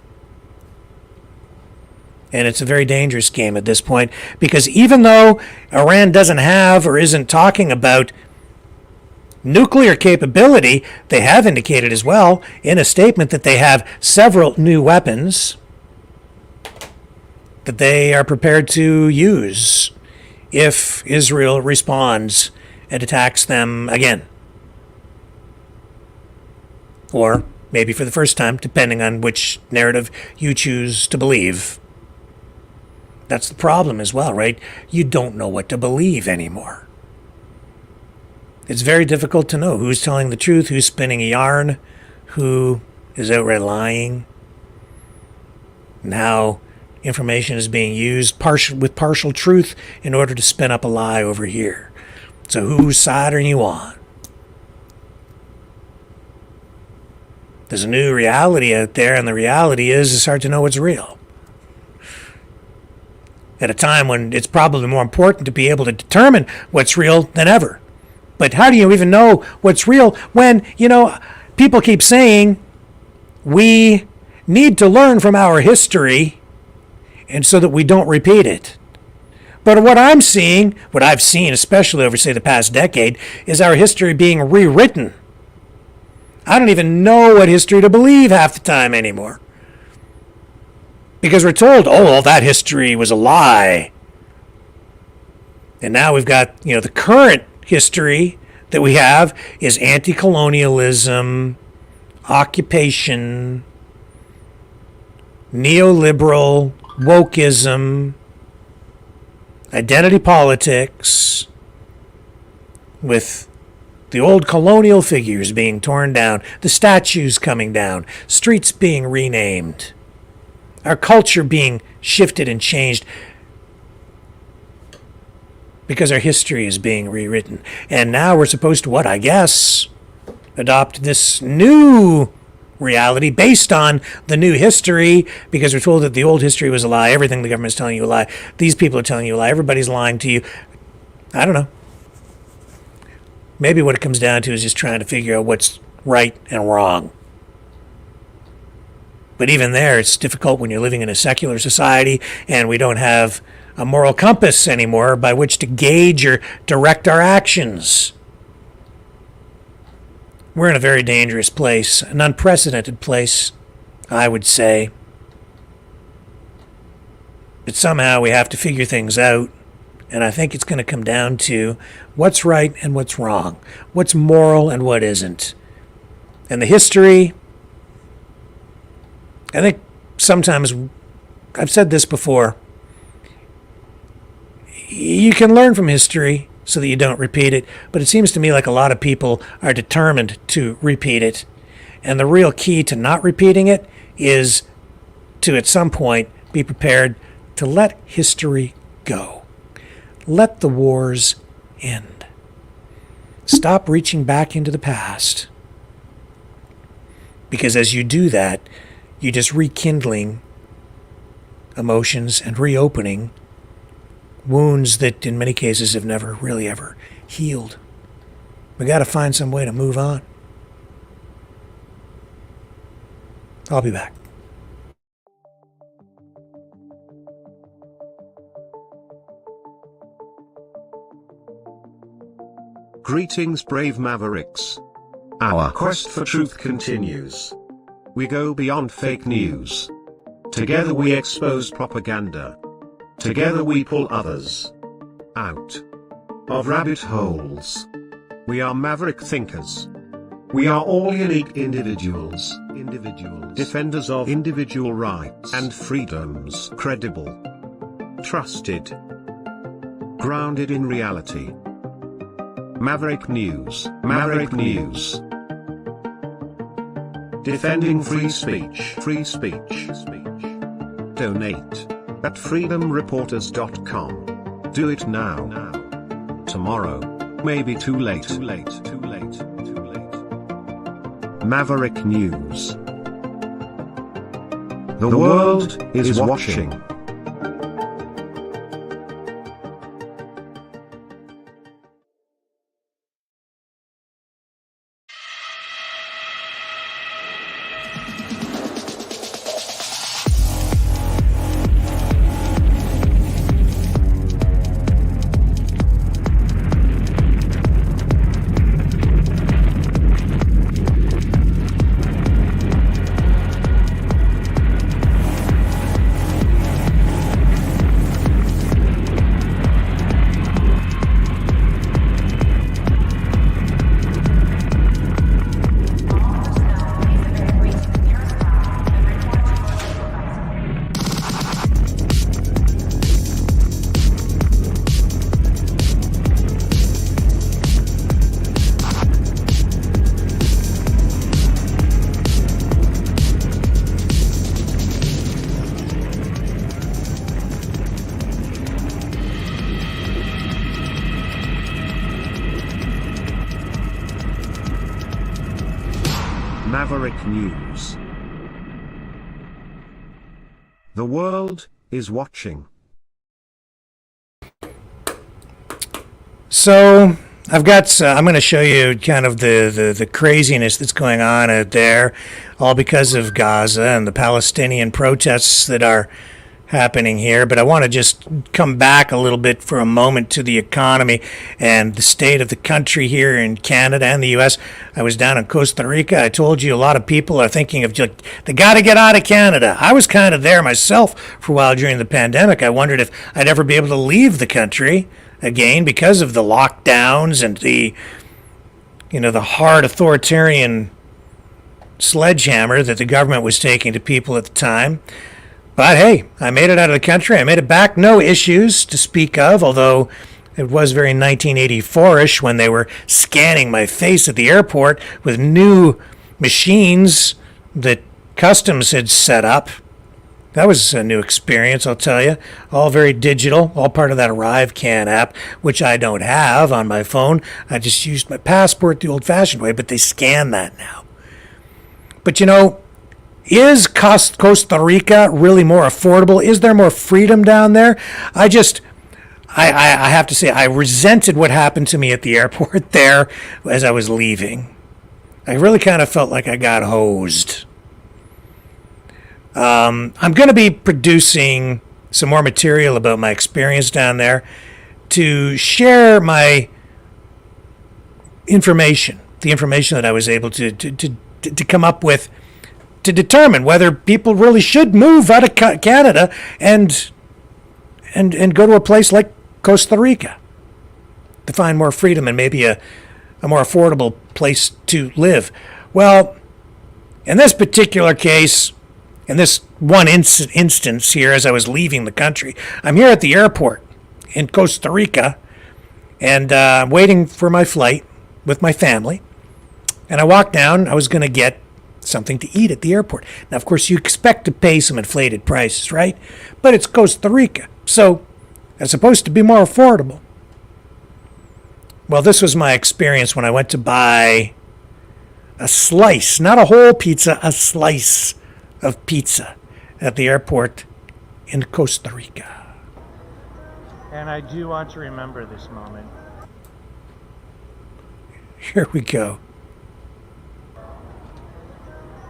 And it's a very dangerous game at this point, because even though Iran doesn't have or isn't talking about nuclear capability, they have indicated as well in a statement that they have several new weapons that they are prepared to use if Israel responds and attacks them again. Or maybe for the first time, depending on which narrative you choose to believe. That's the problem as well, right? You don't know what to believe anymore. It's very difficult to know who's telling the truth, who's spinning a yarn, who is outright lying, and how information is being used with partial truth in order to spin up a lie over here. So whose side are you on? There's a new reality out there, and the reality is it's hard to know what's real. At a time when it's probably more important to be able to determine what's real than ever. But how do you even know what's real when, people keep saying we need to learn from our history and so that we don't repeat it. But what I've seen, especially over, say, the past decade, is our history being rewritten. I don't even know what history to believe half the time anymore. Because we're told, well, that history was a lie. And now we've got, the current history that we have is anti-colonialism, occupation, neoliberal, wokeism, identity politics, with the old colonial figures being torn down, the statues coming down, streets being renamed, our culture being shifted and changed because our history is being rewritten. And now we're supposed to, adopt this new reality based on the new history, because we're told that the old history was a lie. Everything the government's telling you a lie. These people are telling you a lie. Everybody's lying to you. I don't know. Maybe what it comes down to is just trying to figure out what's right and wrong. But even there, it's difficult when you're living in a secular society and we don't have a moral compass anymore by which to gauge or direct our actions. We're in a very dangerous place, an unprecedented place, I would say. But somehow we have to figure things out, and I think it's going to come down to what's right and what's wrong, what's moral and what isn't. And the history, I think sometimes, I've said this before, you can learn from history so that you don't repeat it, but it seems to me like a lot of people are determined to repeat it. And the real key to not repeating it is to, at some point, be prepared to let history go. Let the wars end. Stop reaching back into the past. Because as you do that, you're just rekindling emotions and reopening wounds that in many cases have never really ever healed. We got to find some way to move on. I'll be back. Greetings, brave Mavericks. Our quest for truth continues. We go beyond fake news. Together we expose propaganda. Together we pull others out of rabbit holes. We are maverick thinkers. We are all unique individuals, defenders of individual rights and freedoms, credible, trusted, grounded in reality. Maverick News, Maverick News. Defending free speech, free speech. Donate at freedomreporters.com. Do it now. Tomorrow may be too late. Maverick News. The world is watching. Maverick News. The world is watching. So I've got, I'm going to show you kind of the craziness that's going on out there, all because of Gaza and the Palestinian protests that are happening here. But I want to just come back a little bit for a moment to the economy and the state of the country here in Canada and the U.S. I was down in Costa Rica. I told you a lot of people are thinking of just, they got to get out of Canada. I was kind of there myself for a while during the pandemic. I wondered if I'd ever be able to leave the country again because of the lockdowns and the, you know, the hard authoritarian sledgehammer that the government was taking to people at the time. But hey, I made it out of the country. I made it back. No issues to speak of, although it was very 1984-ish when they were scanning my face at the airport with new machines that Customs had set up. That was a new experience, I'll tell you. All very digital, all part of that ArriveCan app, which I don't have on my phone. I just used my passport the old-fashioned way, but they scan that now. But you know, is Costa Rica really more affordable? Is there more freedom down there? I have to say, I resented what happened to me at the airport there as I was leaving. I really kind of felt like I got hosed. I'm going to be producing some more material about my experience down there to share my information, the information that I was able to come up with to determine whether people really should move out of Canada and go to a place like Costa Rica to find more freedom and maybe a more affordable place to live. Well, in this particular case, in this one instance here, as I was leaving the country, I'm here at the airport in Costa Rica, and I'm waiting for my flight with my family. And I walked down. I was going to get something to eat at the airport. Now, of course, you expect to pay some inflated prices, right? But it's Costa Rica, so it's supposed to be more affordable. Well, this was my experience when I went to buy a slice, not a whole pizza, a slice of pizza at the airport in Costa Rica. And I do want to remember this moment. Here we go.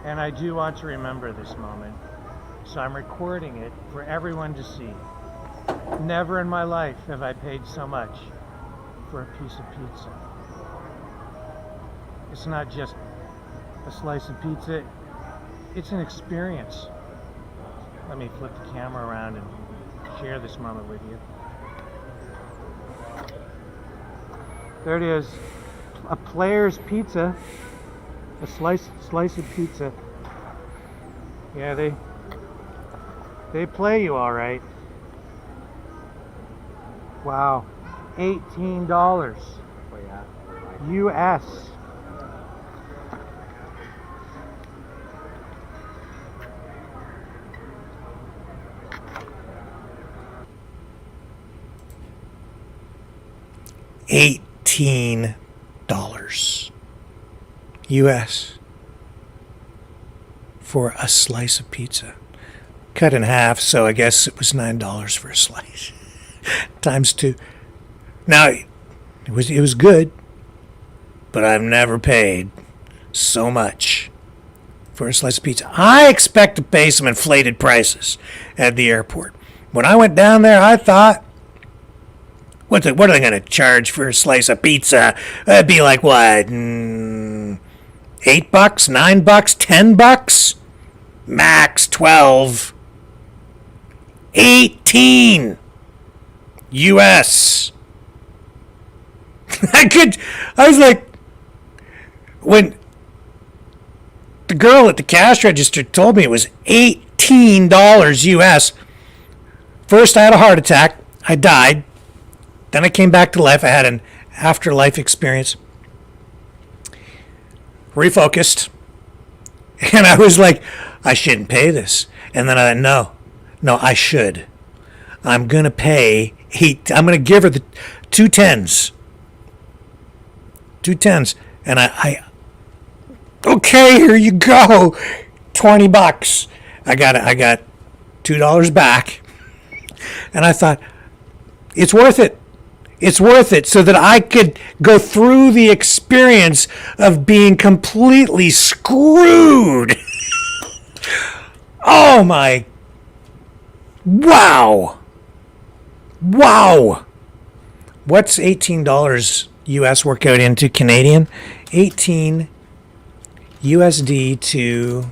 And I do want to remember this moment. So I'm recording it for everyone to see. Never in my life have I paid so much for a piece of pizza. It's not just a slice of pizza, it's an experience. Let me flip the camera around and share this moment with you. There it is, a Player's Pizza, a slice of pizza. Yeah, they play you all right. Wow, $18 US. $18 US for a slice of pizza. Cut in half, so I guess it was $9 for a slice. Times two. Now, it was good, but I've never paid so much for a slice of pizza. I expect to pay some inflated prices at the airport. When I went down there, I thought, what are they going to charge for a slice of pizza? It'd be like, what, $8, $9, $10? Max 12. 18 US. I was like, when the girl at the cash register told me it was $18 US, first I had a heart attack. I died. Then I came back to life. I had an afterlife experience. Refocused. And I was like, I shouldn't pay this. And then I thought, no, I should. I'm going to pay I'm going to give her the two tens. And I okay, here you go. $20. I got $2 back. And I thought, it's worth it. It's worth it so that I could go through the experience of being completely screwed. Oh my. Wow. What's $18 US work out into Canadian? 18 USD to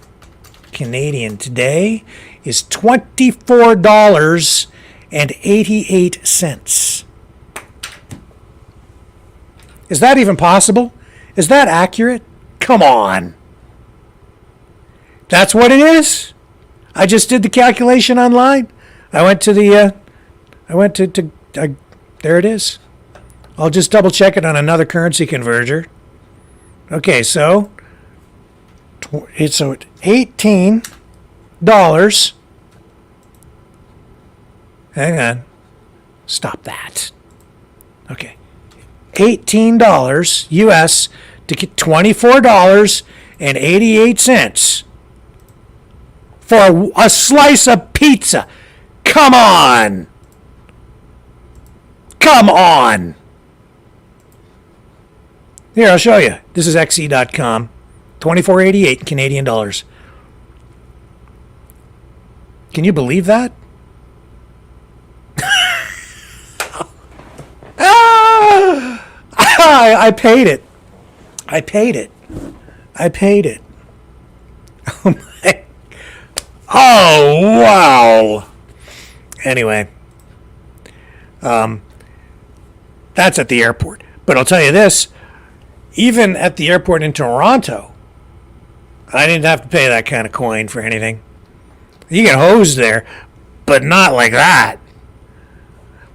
Canadian today is $24.88. Is that even possible? Is that accurate? Come on. That's what it is? I just did the calculation online. I went to there it is. I'll just double check it on another currency converter. Okay, so it's $18. Hang on. Stop that. Okay. $18 US to get $24.88 for a slice of pizza. Come on. Here, I'll show you. This is xe.com. $24.88 Canadian dollars. Can you believe that? I paid it. I paid it. I paid it. Oh my. Oh, wow. Anyway. That's at the airport. But I'll tell you this. Even at the airport in Toronto, I didn't have to pay that kind of coin for anything. You get hosed there, but not like that.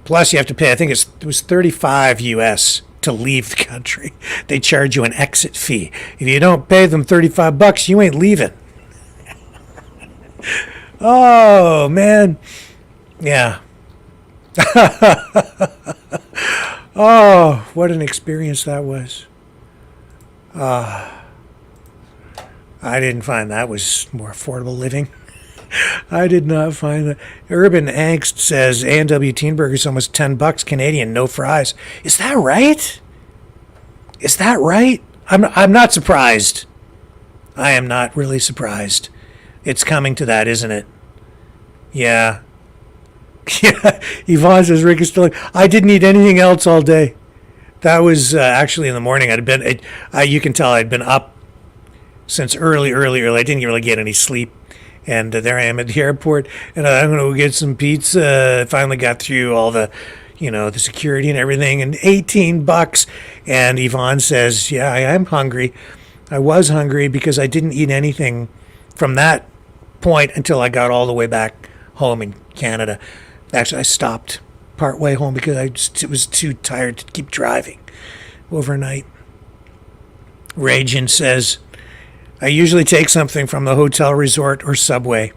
Plus, you have to pay, I think it was 35 US to leave the country. They charge you an exit fee. If you don't pay them $35, you ain't leaving. Oh, man. Yeah. Oh, what an experience that was. I didn't find that was more affordable living. I did not find that. Urban Angst says A&W Teen Burger's almost $10 Canadian, no fries. Is that right? Is that right? I'm not surprised. I am not really surprised. It's coming to that, isn't it? Yeah. Yeah. Yvonne says Rick is still. I didn't eat anything else all day. That was actually in the morning. You can tell I'd been up since early. I didn't really get any sleep. And there I am at the airport, and I'm going to go get some pizza. I finally got through all the, the security and everything, and $18. And Yvonne says, yeah, I am hungry. I was hungry because I didn't eat anything from that point until I got all the way back home in Canada. Actually, I stopped partway home because I was too tired to keep driving overnight. Ragin says, I usually take something from the hotel, resort, or Subway.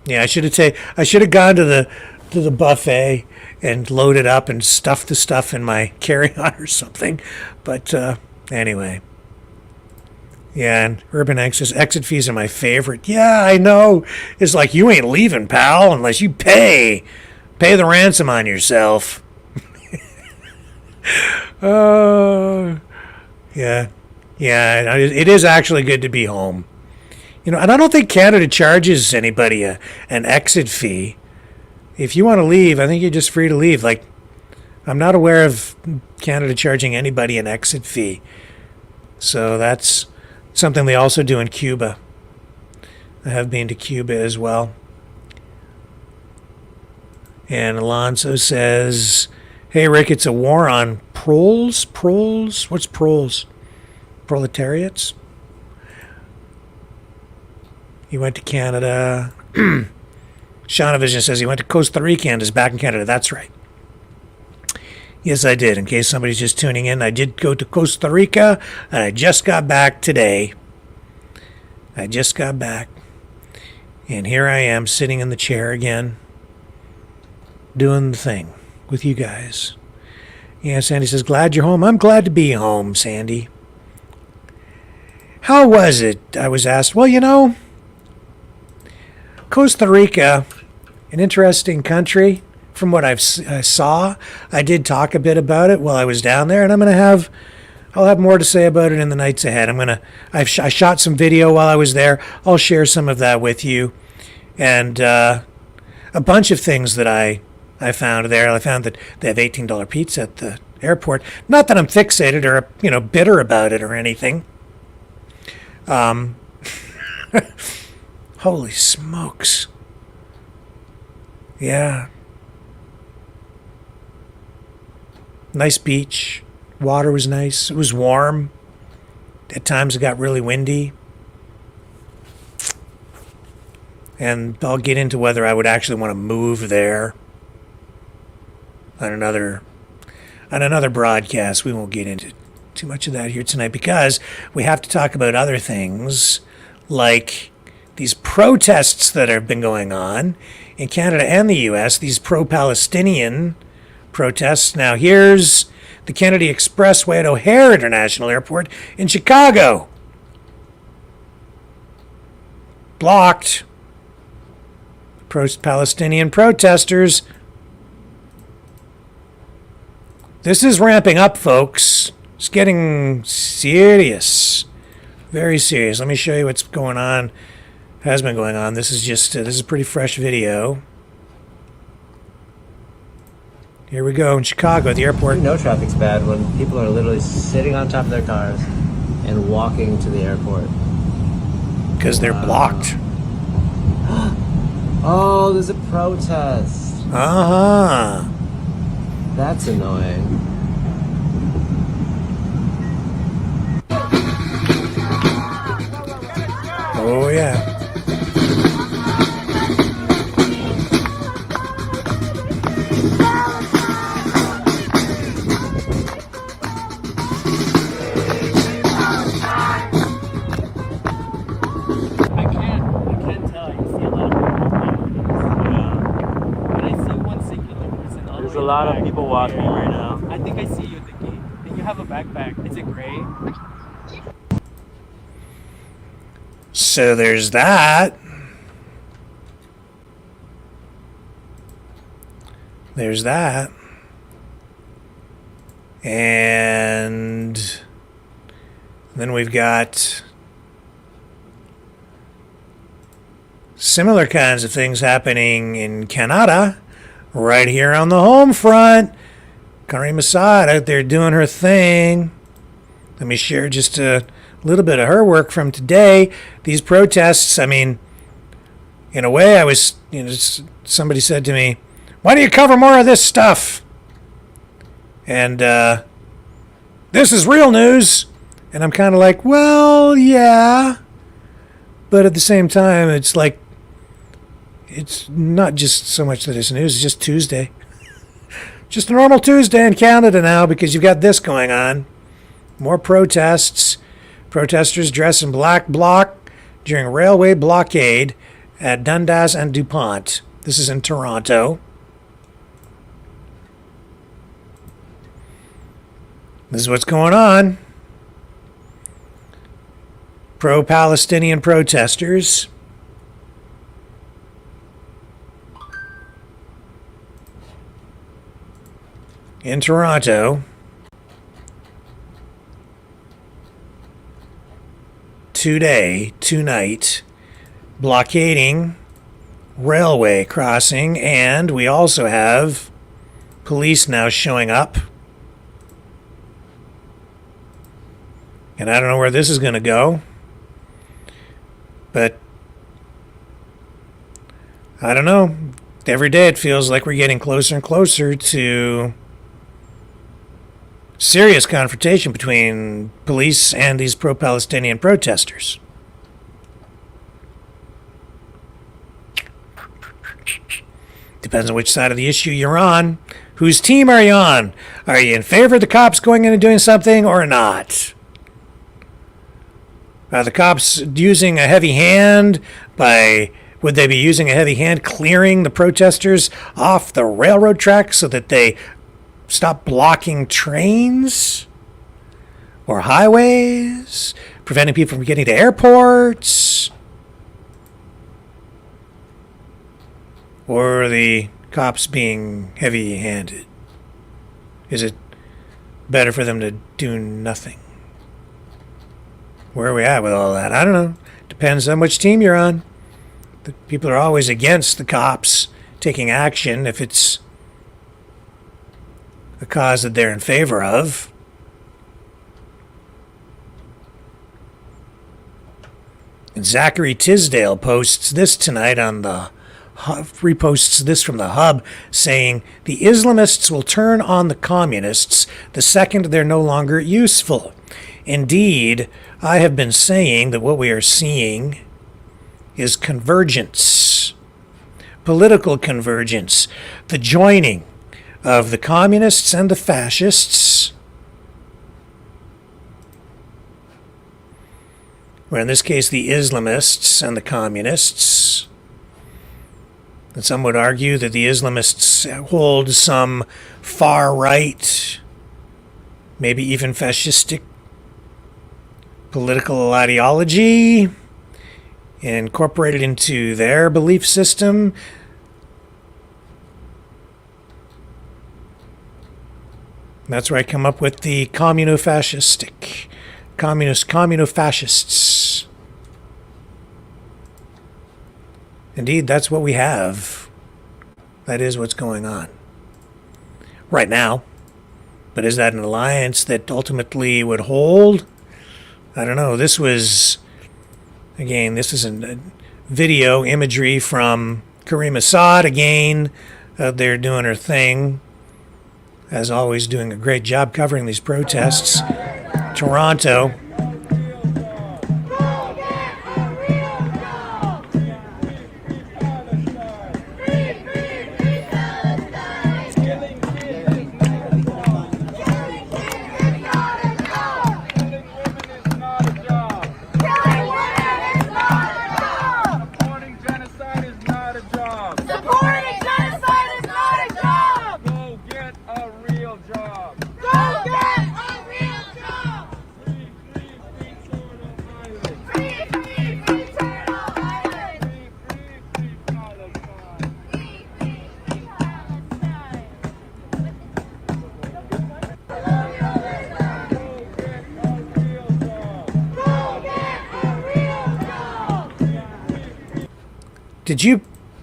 Yeah, I should have gone to the buffet and loaded up and stuffed the stuff in my carry-on or something. But anyway. Yeah, and Urban X says, exit fees are my favorite. Yeah, I know. It's like, you ain't leaving, pal, unless you pay. Pay the ransom on yourself. Yeah. Yeah, it is actually good to be home. And I don't think Canada charges anybody an exit fee. If you want to leave, I think you're just free to leave. Like, I'm not aware of Canada charging anybody an exit fee. So that's something they also do in Cuba. I have been to Cuba as well. And Alonso says, hey, Rick, it's a war on proles? Proles? What's proles? Proletariats? He went to Canada. Shaunavision says he went to Costa Rica and is back in Canada. That's right. Yes, I did. In case somebody's just tuning in, I did go to Costa Rica, and I just got back today. I just got back. And here I am sitting in the chair again, doing the thing with you guys. Yeah, Sandy says, glad you're home. I'm glad to be home, Sandy. How was it? I was asked. Well, Costa Rica, an interesting country from what I saw. I did talk a bit about it while I was down there, and I'll have more to say about it in the nights ahead. I shot some video while I was there. I'll share some of that with you, and a bunch of things that I found there. I found that they have $18 pizza at the airport. Not that I'm fixated or bitter about it or anything. Holy smokes. Yeah. Nice beach. Water was nice. It was warm. At times it got really windy. And I'll get into whether I would actually want to move there on another broadcast. We won't get into too much of that here tonight because we have to talk about other things like these protests that have been going on in Canada and the U.S., these pro-Palestinian protests. Now here's the Kennedy Expressway at O'Hare International Airport in Chicago. Blocked. Pro-Palestinian protesters. This is ramping up, folks. It's getting serious. Very serious. Let me show you what's going on has been going on. This is just this is a pretty fresh video. Here we go in Chicago at the airport. You know traffic's bad when people are literally sitting on top of their cars and walking to the airport. Because they're blocked. Oh, there's a protest. Uh-huh. That's annoying. Oh, yeah. There's a lot of people walking right now. I think I see you at the gate. And you have a backpack. Is it gray? So there's that. There's that. And then we've got similar kinds of things happening in Canada, right here on the home front. Karim Assad out there doing her thing. Let me share just a little bit of her work from today. These protests, I mean, in a way, I was, somebody said to me, why do you cover more of this stuff? And this is real news. And I'm kind of like, well, yeah. But at the same time, it's like, it's not just so much that it's news, it's just Tuesday. Just a normal Tuesday in Canada now because you've got this going on. More protests. Protesters dressed in black bloc during railway blockade at Dundas and DuPont. This is in Toronto. This is what's going on. Pro-Palestinian protesters in Toronto tonight, blockading railway crossing, and we also have police now showing up. And I don't know where this is going to go, but I don't know. Every day it feels like we're getting closer and closer to serious confrontation between police and these pro-Palestinian protesters. Depends on which side of the issue you're on. Whose team are you on? Are you in favor of the cops going in and doing something or not? Are the cops using a heavy hand would they be using a heavy hand clearing the protesters off the railroad tracks so that they stop blocking trains or highways, preventing people from getting to airports? Or are the cops being heavy-handed? Is it better for them to do nothing? Where are we at with all that? I don't know. Depends on which team you're on. The people are always against the cops taking action if it's a cause that they're in favor of. And Zachary Tisdale posts this tonight on the reposts this from the Hub, saying the Islamists will turn on the communists the second they're no longer useful. Indeed, I have been saying that what we are seeing is convergence, political convergence, the joining of the communists and the fascists, or in this case the Islamists and the communists. And some would argue that the Islamists hold some far-right, maybe even fascistic political ideology incorporated into their belief system. That's where I come up with the communofascistic, communofascists. Indeed, that's what we have. That is what's going on right now. But is that an alliance that ultimately would hold? I don't know. This was, again, this is a video imagery from Karim Assad again, out there doing her thing. As always, doing a great job covering these protests. Toronto.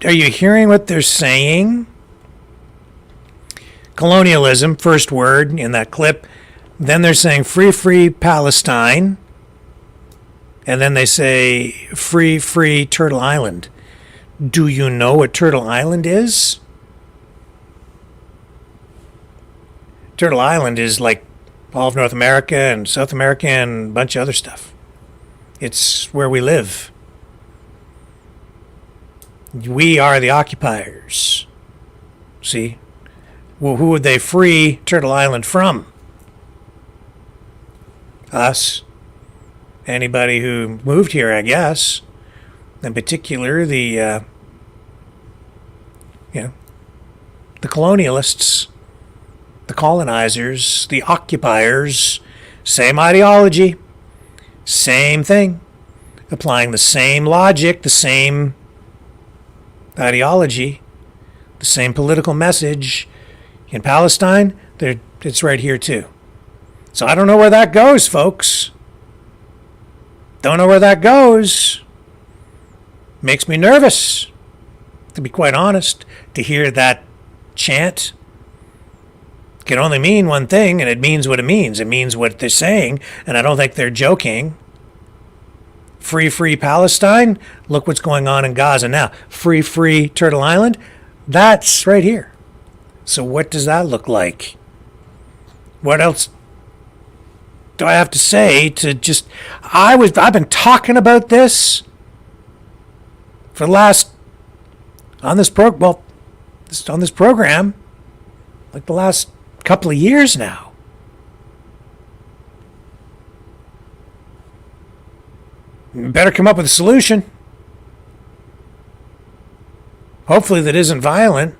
Are you hearing what they're saying? Colonialism, first word in that clip. Then they're saying free Palestine. And then they say free Turtle Island. Do you know what Turtle Island is? Turtle Island is like all of North America and South America and a bunch of other stuff. It's where we live. We are the occupiers. See? Well, who would they free Turtle Island from? Us. Anybody who moved here, I guess. In particular, the colonialists, the colonizers, the occupiers. Same ideology. Same thing. Applying the same logic, the same ideology, the same political message. In Palestine, it's right here too. So I don't know where that goes, folks. Don't know where that goes. Makes me nervous, to be quite honest, to hear that chant. It can only mean one thing, and it means what it means. It means what they're saying, and I don't think they're joking. Free Palestine. Look what's going on in Gaza now. Free Turtle Island. That's right here. So what does that look like? What else do I have to say to just... I've been talking about this for the last... on this program, like the last couple of years now. Better come up with a solution. Hopefully that isn't violent,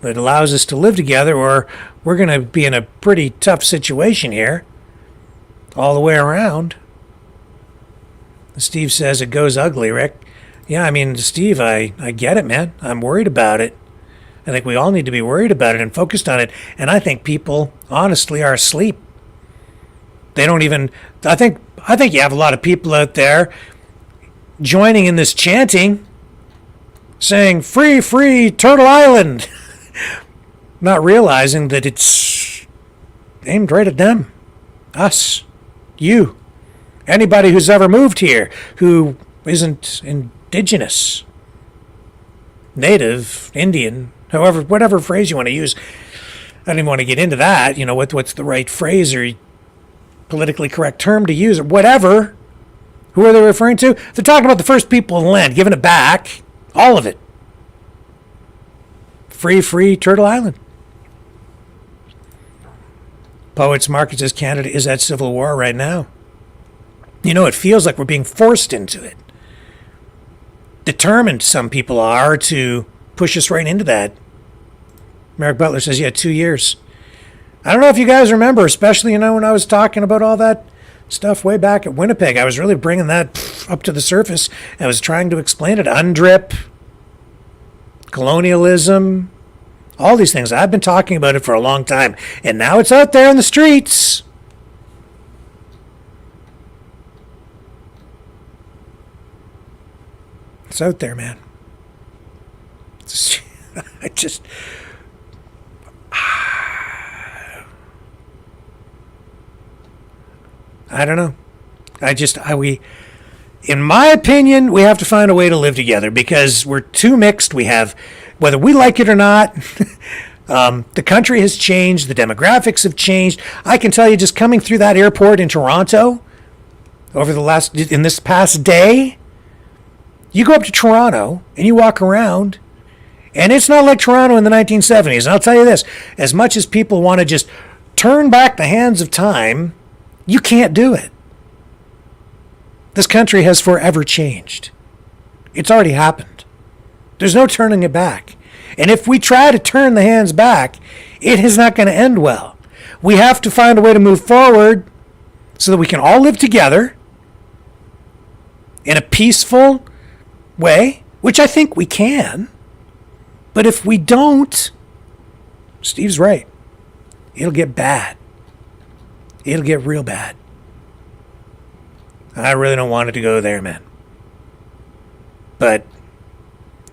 that allows us to live together, or we're going to be in a pretty tough situation here all the way around. Steve says it goes ugly, Rick. Yeah, I mean, Steve, I get it, man. I'm worried about it. I think we all need to be worried about it and focused on it. And I think people, honestly, are asleep. They don't even... I think you have a lot of people out there joining in this chanting, saying, free Turtle Island, not realizing that it's aimed right at them, us, you, anybody who's ever moved here who isn't indigenous, native, Indian, however, whatever phrase you want to use. I don't even want to get into that, what's the right phrase or politically correct term to use or whatever. Who are they referring to? They're talking about the first people in the land, giving it back, all of it. Free Turtle Island. Poets Market says Canada is at civil war right now. It feels like we're being forced into it. Determined some people are to push us right into that. Merrick Butler says, 2 years. I don't know if you guys remember, especially, when I was talking about all that stuff way back at Winnipeg. I was really bringing that up to the surface. I was trying to explain it. UNDRIP, colonialism, all these things. I've been talking about it for a long time. And now it's out there in the streets. It's out there, man. I just... I don't know. In my opinion, we have to find a way to live together because we're too mixed. We have, whether we like it or not, the country has changed. The demographics have changed. I can tell you, just coming through that airport in Toronto in this past day, you go up to Toronto and you walk around, and it's not like Toronto in the 1970s. And I'll tell you this, as much as people want to just turn back the hands of time, you can't do it. This country has forever changed. It's already happened. There's no turning it back. And if we try to turn the hands back, it is not going to end well. We have to find a way to move forward so that we can all live together in a peaceful way, which I think we can. But if we don't, Steve's right. It'll get bad. It'll get real bad. I really don't want it to go there, man. But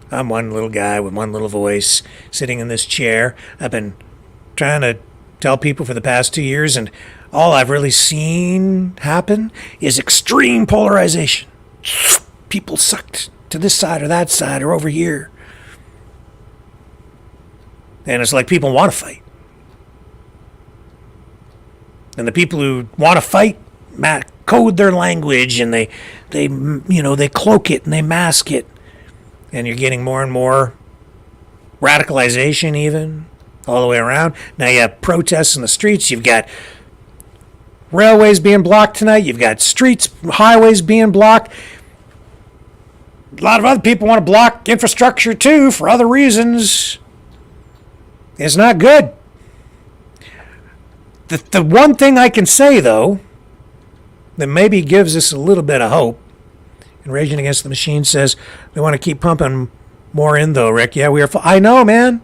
I'm one little guy with one little voice sitting in this chair. I've been trying to tell people for the past 2 years, and all I've really seen happen is extreme polarization. People sucked to this side or that side or over here. And it's like people want to fight. And the people who want to fight code their language, and they cloak it and they mask it. And you're getting more and more radicalization even all the way around. Now you have protests in the streets. You've got railways being blocked tonight. You've got highways being blocked. A lot of other people want to block infrastructure too for other reasons. It's not good. The one thing I can say, though, that maybe gives us a little bit of hope, and Raging Against the Machine says we want to keep pumping more in, though, Rick. Yeah, we are. I know, man.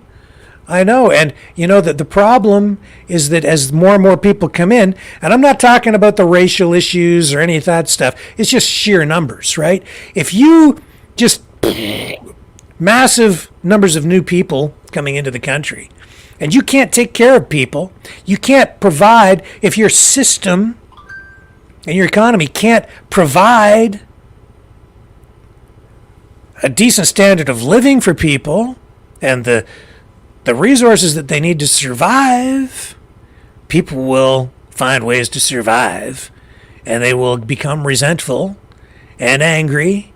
I know. And, that the problem is that as more and more people come in, and I'm not talking about the racial issues or any of that stuff, it's just sheer numbers, right? If you just massive numbers of new people coming into the country, and you can't take care of people, you can't provide, if your system and your economy can't provide a decent standard of living for people and the resources that they need to survive, people will find ways to survive, and they will become resentful and angry,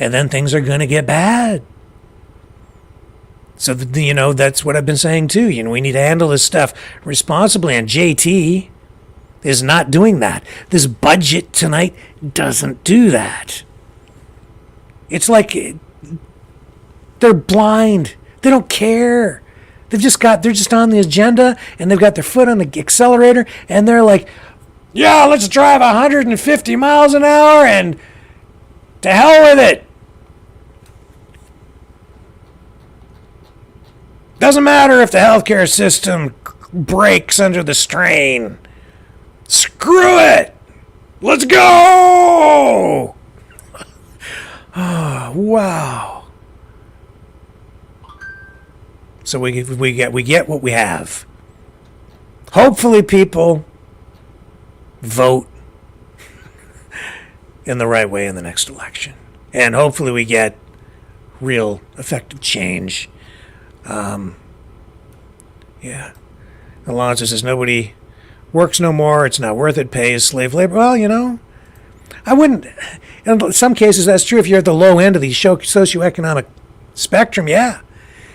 and then things are going to get bad. So, that's what I've been saying too. We need to handle this stuff responsibly, and JT is not doing that. This budget tonight doesn't do that. It's like they're blind. They don't care. They're just on the agenda, and they've got their foot on the accelerator, and they're like, yeah, let's drive 150 miles an hour, and to hell with it. Doesn't matter if the healthcare system breaks under the strain. Screw it! Let's go! Oh, wow. So we get what we have. Hopefully people vote in the right way in the next election. And hopefully we get real effective change. Alonzo says nobody works no more. It's not worth it. Pays slave labor. Well, I wouldn't. In some cases, that's true if you're at the low end of the socioeconomic spectrum. Yeah.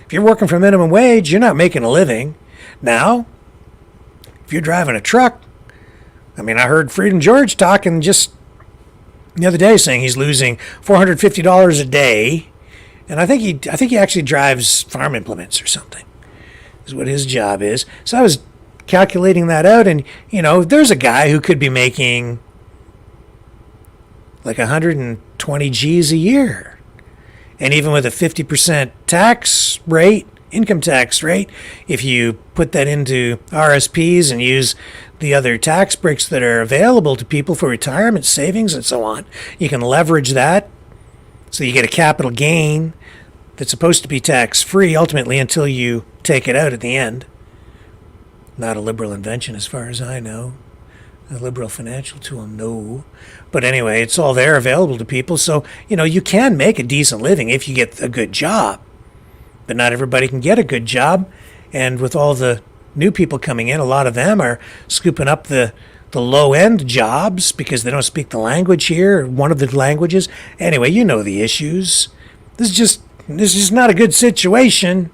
If you're working for minimum wage, you're not making a living. Now, if you're driving a truck, I heard Freedom George talking just the other day saying he's losing $450 a day. And I think he actually drives farm implements or something, is what his job is. So I was calculating that out, and there's a guy who could be making like 120 G's a year, and even with a 50% tax rate, income tax rate, if you put that into RSPs and use the other tax breaks that are available to people for retirement savings and so on, you can leverage that So you get a capital gain that's supposed to be tax-free ultimately until you take it out at the end. Not a liberal invention as far as I know. A liberal financial tool, no. But anyway, it's all there available to people. So, you can make a decent living if you get a good job. But not everybody can get a good job. And with all the new people coming in, a lot of them are scooping up the low-end jobs because they don't speak the language here, one of the languages. Anyway, you know the issues. This is just not a good situation.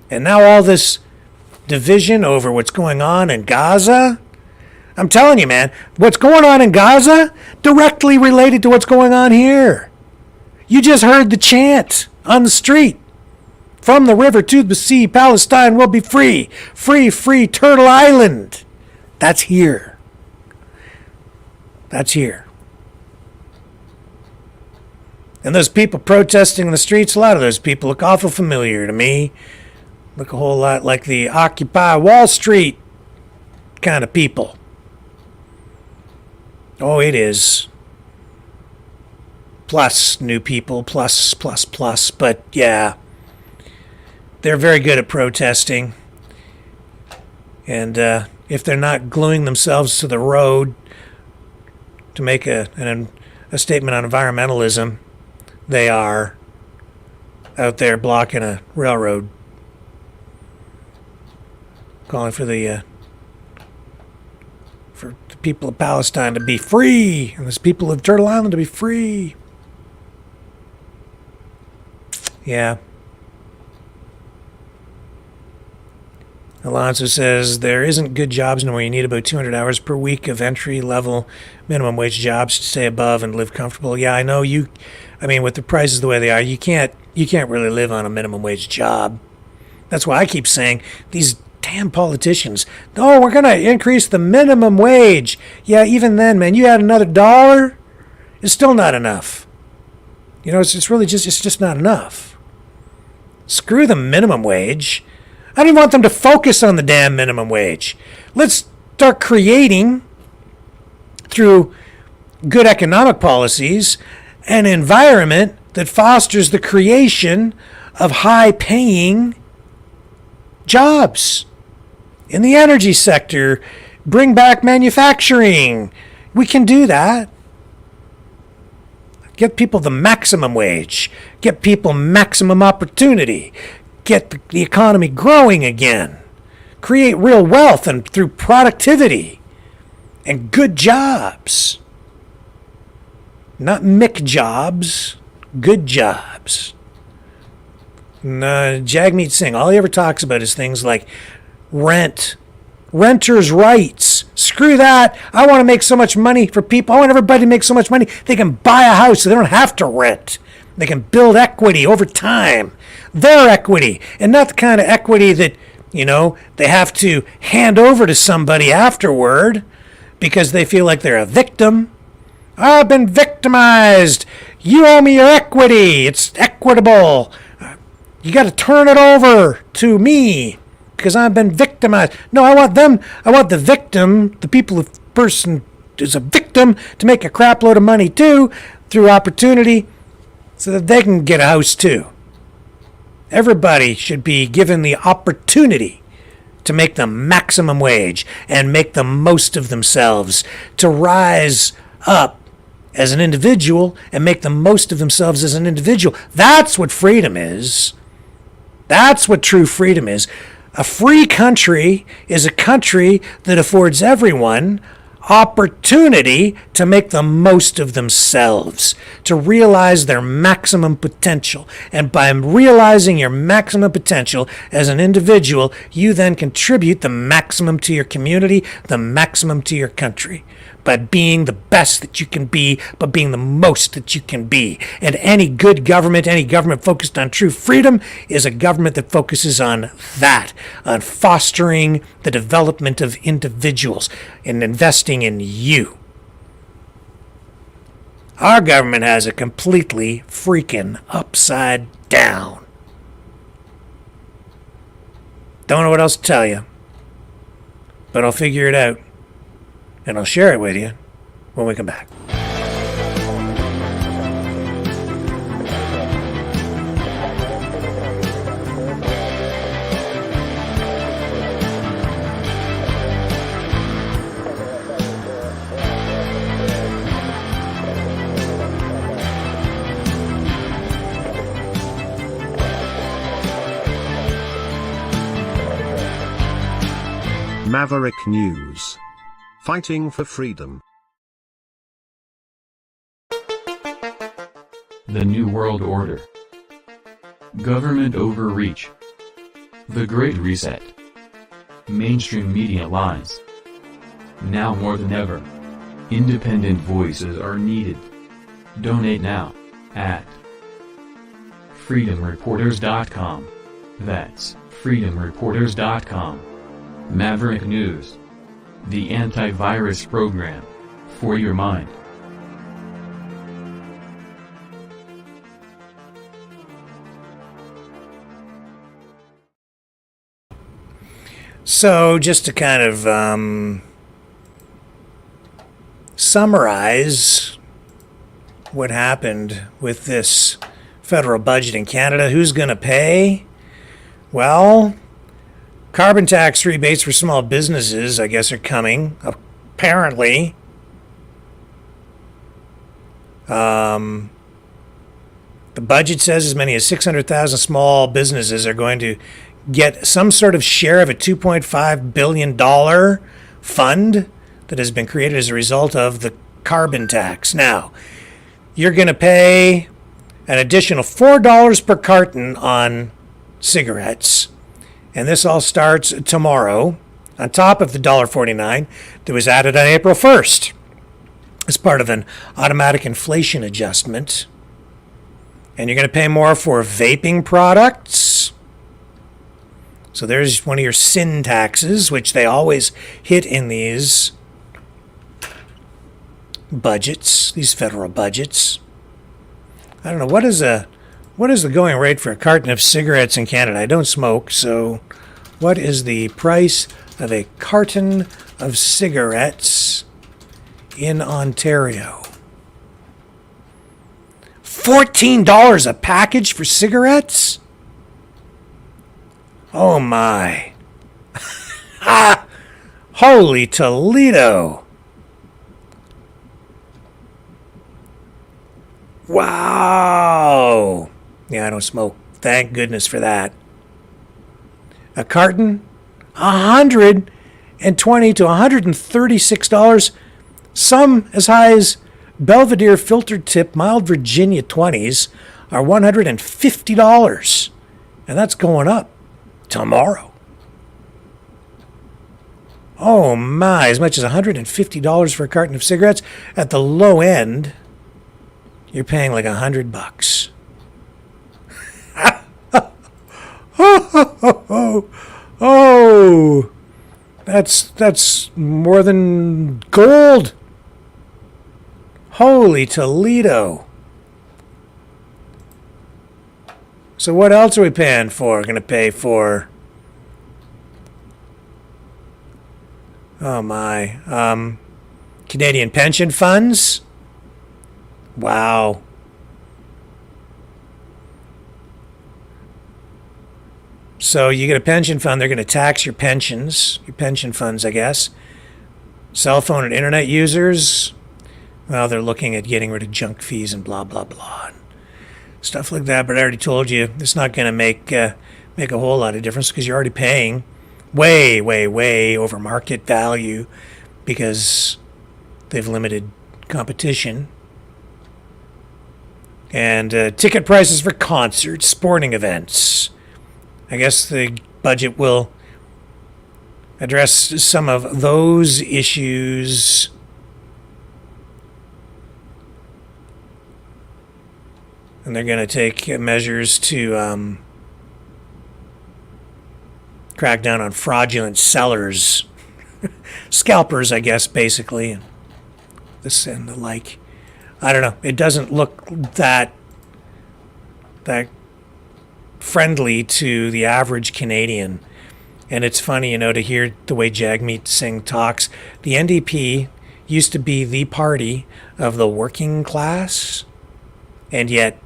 And now all this division over what's going on in Gaza. I'm telling you, man, what's going on in Gaza directly related to what's going on here. You just heard the chant on the street. From the river to the sea, Palestine will be free. Free, free, Turtle Island. That's here. That's here. And those people protesting in the streets, a lot of those people look awful familiar to me. Look a whole lot like the Occupy Wall Street kind of people. Oh, it is. Plus new people, plus. But yeah, they're very good at protesting. And if they're not gluing themselves to the road to make a statement on environmentalism, they are out there blocking a railroad, calling for the people of Palestine to be free, and the people of Turtle Island to be free. Yeah. Alonso says there isn't good jobs nowhere. You need about 200 hours per week of entry-level minimum wage jobs to stay above and live comfortable. Yeah, I know you. I mean, with the prices the way they are, you can't really live on a minimum wage job. That's why I keep saying these damn politicians. No, we're going to increase the minimum wage. Yeah, even then, man, you add another $1, it's still not enough. It's really just not enough. Screw the minimum wage. I don't even want them to focus on the damn minimum wage. Let's start creating, through good economic policies, an environment that fosters the creation of high-paying jobs in the energy sector. Bring back manufacturing. We can do that. Get people the maximum wage. Get people maximum opportunity. Get the economy growing again. Create real wealth and through productivity and good jobs. Not Mick jobs, good jobs. Jagmeet Singh, all he ever talks about is things like rent, renters' rights. Screw that. I want to make so much money for people. I want everybody to make so much money they can buy a house so they don't have to rent. They can build equity over time. Their equity, and not the kind of equity that, they have to hand over to somebody afterward because they feel like they're a victim. I've been victimized. You owe me your equity. It's equitable. You got to turn it over to me because I've been victimized. No, I want the victim, the person who's a victim, to make a crap load of money too through opportunity so that they can get a house too. Everybody should be given the opportunity to make the maximum wage and make the most of themselves, to rise up as an individual and make the most of themselves as an individual. That's what freedom is. That's what true freedom is. A free country is a country that affords everyone opportunity to make the most of themselves, to realize their maximum potential. And by realizing your maximum potential as an individual, you then contribute the maximum to your community, the maximum to your country, by being the best that you can be, by being the most that you can be. And any good government, any government focused on true freedom, is a government that focuses on that, on fostering the development of individuals and investing in you. Our government has it completely freaking upside down. Don't know what else to tell you, but I'll figure it out. And I'll share it with you when we come back. Maverick News. Fighting for freedom. The New World Order. Government overreach. The Great Reset. Mainstream media lies. Now more than ever, independent voices are needed. Donate now at freedomreporters.com. That's freedomreporters.com. Maverick News. The antivirus program for your mind. So, just to kind of summarize what happened with this federal budget in Canada, who's going to pay? Well, carbon tax rebates for small businesses, I guess, are coming, apparently. The budget says as many as 600,000 small businesses are going to get some sort of share of a $2.5 billion fund that has been created as a result of the carbon tax. Now, you're going to pay an additional $4 per carton on cigarettes, and this all starts tomorrow, on top of the $1.49 that was added on April 1st as part of an automatic inflation adjustment. And you're going to pay more for vaping products. So there's one of your sin taxes, which they always hit in these budgets, these federal budgets. I don't know, what is the going rate for a carton of cigarettes in Canada? I don't smoke, so what is the price of a carton of cigarettes in Ontario? $14 a package for cigarettes? Oh my. Holy Toledo. Wow. Yeah, I don't smoke. Thank goodness for that. A carton? $120 to $136. Some as high as Belvedere filtered tip mild Virginia 20s are $150. And that's going up tomorrow. Oh my, as much as $150 for a carton of cigarettes. At the low end, you're paying like $100. Oh, that's more than gold. Holy Toledo. So what else are we paying for? We're going to pay for, oh my, Canadian pension funds. Wow. So you get a pension fund, they're going to tax your pensions, your pension funds, I guess. Cell phone and internet users, well, they're looking at getting rid of junk fees and blah, blah, blah. And stuff like that, but I already told you, it's not going to make a whole lot of difference because you're already paying way, way, way over market value because they've limited competition. And ticket prices for concerts, sporting events. I guess the budget will address some of those issues. And they're going to take measures to crack down on fraudulent sellers. Scalpers, I guess, basically. This and the like. I don't know. It doesn't look that friendly to the average Canadian. And it's funny, to hear the way Jagmeet Singh talks. The NDP used to be the party of the working class. And yet,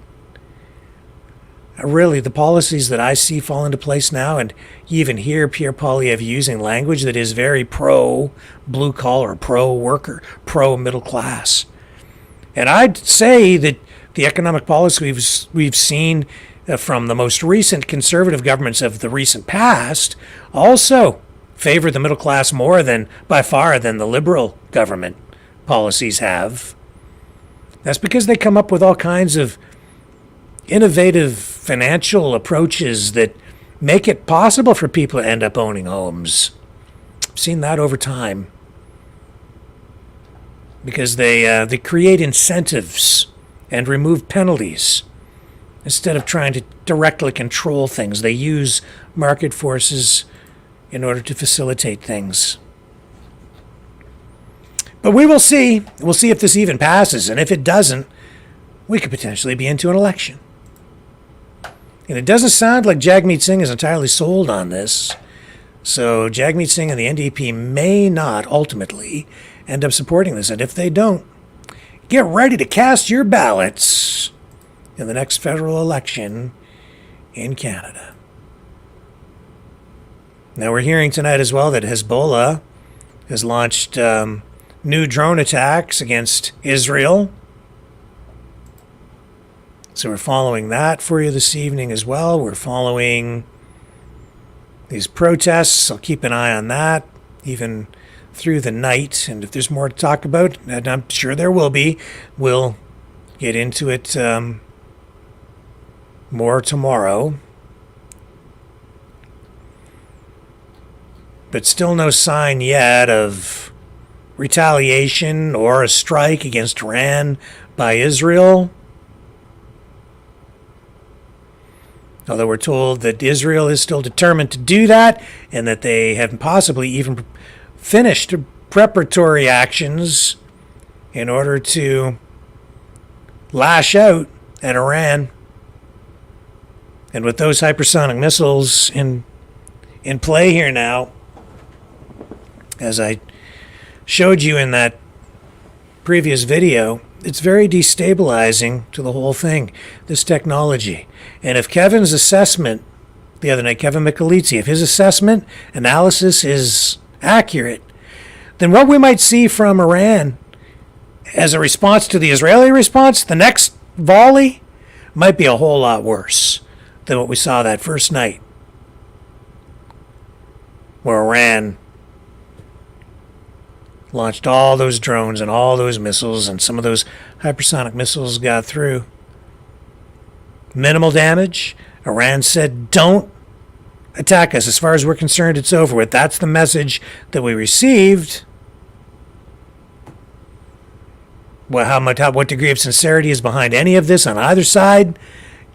really, the policies that I see fall into place now, and you even hear Pierre Poilievre using language that is very pro-blue collar, pro-worker, pro-middle class. And I'd say that the economic policy we've seen from the most recent conservative governments of the recent past also favor the middle class more than, by far, than the liberal government policies have. That's because they come up with all kinds of innovative financial approaches that make it possible for people to end up owning homes. I've seen that over time. Because they create incentives and remove penalties. Instead of trying to directly control things, they use market forces in order to facilitate things. But we will see. We'll see if this even passes. And if it doesn't, we could potentially be into an election. And it doesn't sound like Jagmeet Singh is entirely sold on this. So Jagmeet Singh and the NDP may not ultimately end up supporting this. And if they don't, get ready to cast your ballots in the next federal election in Canada. Now we're hearing tonight as well that Hezbollah has launched new drone attacks against Israel. So we're following that for you this evening as well. We're following these protests. I'll keep an eye on that even through the night. And if there's more to talk about, and I'm sure there will be, we'll get into it more tomorrow. But still no sign yet of retaliation or a strike against Iran by Israel. Although we're told that Israel is still determined to do that and that they have possibly even finished preparatory actions in order to lash out at Iran. And with those hypersonic missiles in play here now, as I showed you in that previous video, it's very destabilizing to the whole thing, this technology. And if Kevin's assessment the other night, Kevin Michelizzi, if his assessment analysis is accurate, then what we might see from Iran as a response to the Israeli response, the next volley, might be a whole lot worse than what we saw that first night, where Iran launched all those drones and all those missiles, and some of those hypersonic missiles got through. Minimal damage. Iran said, don't attack us. As far as we're concerned, it's over with. That's the message that we received. Well, what degree of sincerity is behind any of this on either side?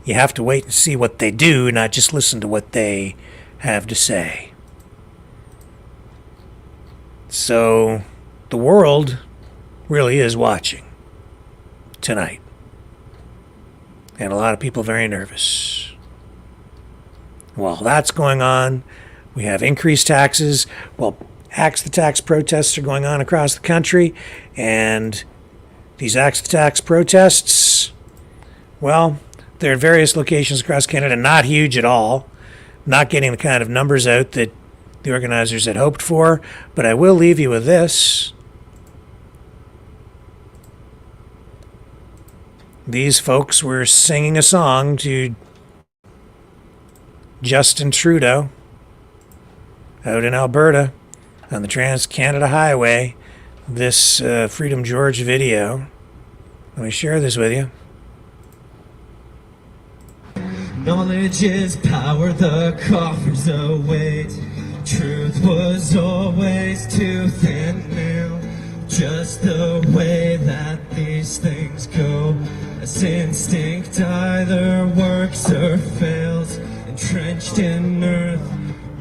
You have to wait and see what they do, not just listen to what they have to say. So the world really is watching tonight. And a lot of people very nervous. While that's going on, we have increased taxes. Well, Axe the Tax protests are going on across the country. And these Axe the Tax protests, well, they're at various locations across Canada, not huge at all. Not getting the kind of numbers out that the organizers had hoped for. But I will leave you with this. These folks were singing a song to Justin Trudeau out in Alberta on the Trans-Canada Highway. This Freedom George video. Let me share this with you. Knowledge is power, the coffers await. Truth was always too thin now. Just the way that these things go. As instinct either works or fails. Entrenched in earth,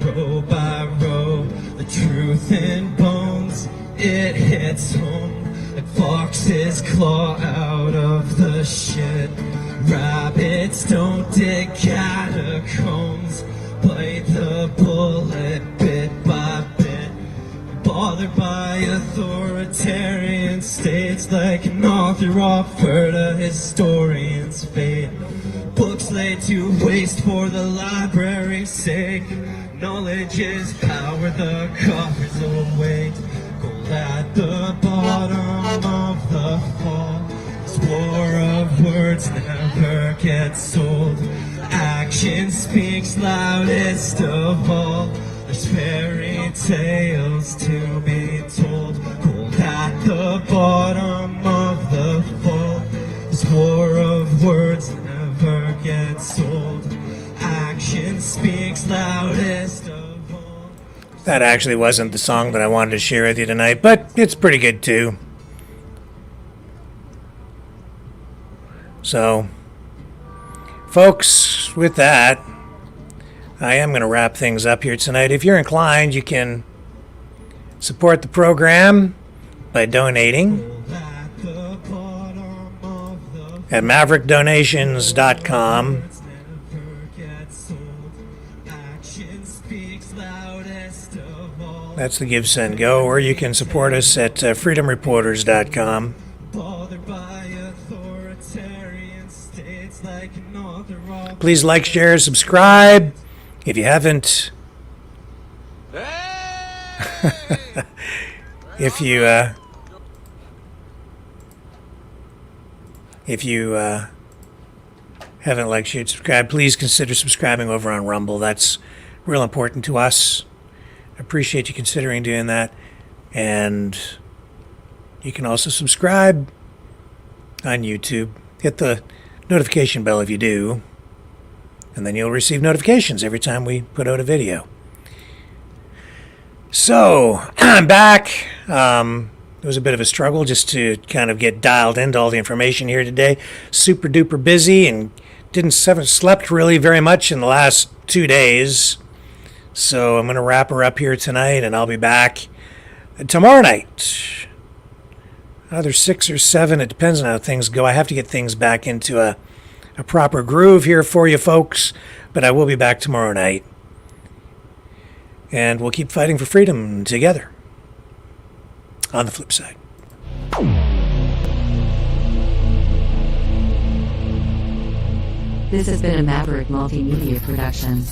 row by row. The truth in bones, it hits home. Like foxes claw out of the shit. Rabbits don't dig catacombs. Bite the bullet bit by bit. Bothered by authoritarian states, like an author offered a historian's fate. Books laid to waste for the library's sake. Knowledge is power, the coffers await. Gold at the bottom of the fall. This war of words never gets old. Action speaks loudest of all. There's fairy tales to be told. Gold at the bottom of the fold. This war of words never gets old. Action speaks loudest of all. That actually wasn't the song that I wanted to share with you tonight, but it's pretty good too. So, folks, with that, I am going to wrap things up here tonight. If you're inclined, you can support the program by donating at maverickdonations.com. That's the Give, Send, Go. Or you can support us at freedomreporters.com. Please like, share, subscribe. If you haven't, if you haven't liked, shared, subscribed, please consider subscribing over on Rumble. That's real important to us. I appreciate you considering doing that. And you can also subscribe on YouTube. Hit the notification bell if you do. And then you'll receive notifications every time we put out a video. So, I'm back. It was a bit of a struggle just to kind of get dialed into all the information here today. Super duper busy and haven't slept really very much in the last 2 days. So I'm going to wrap her up here tonight, and I'll be back tomorrow night. Either 6 or 7. It depends on how things go. I have to get things back into a proper groove here for you folks, but I will be back tomorrow night. And we'll keep fighting for freedom together. On the flip side. This has been a Maverick Multimedia production.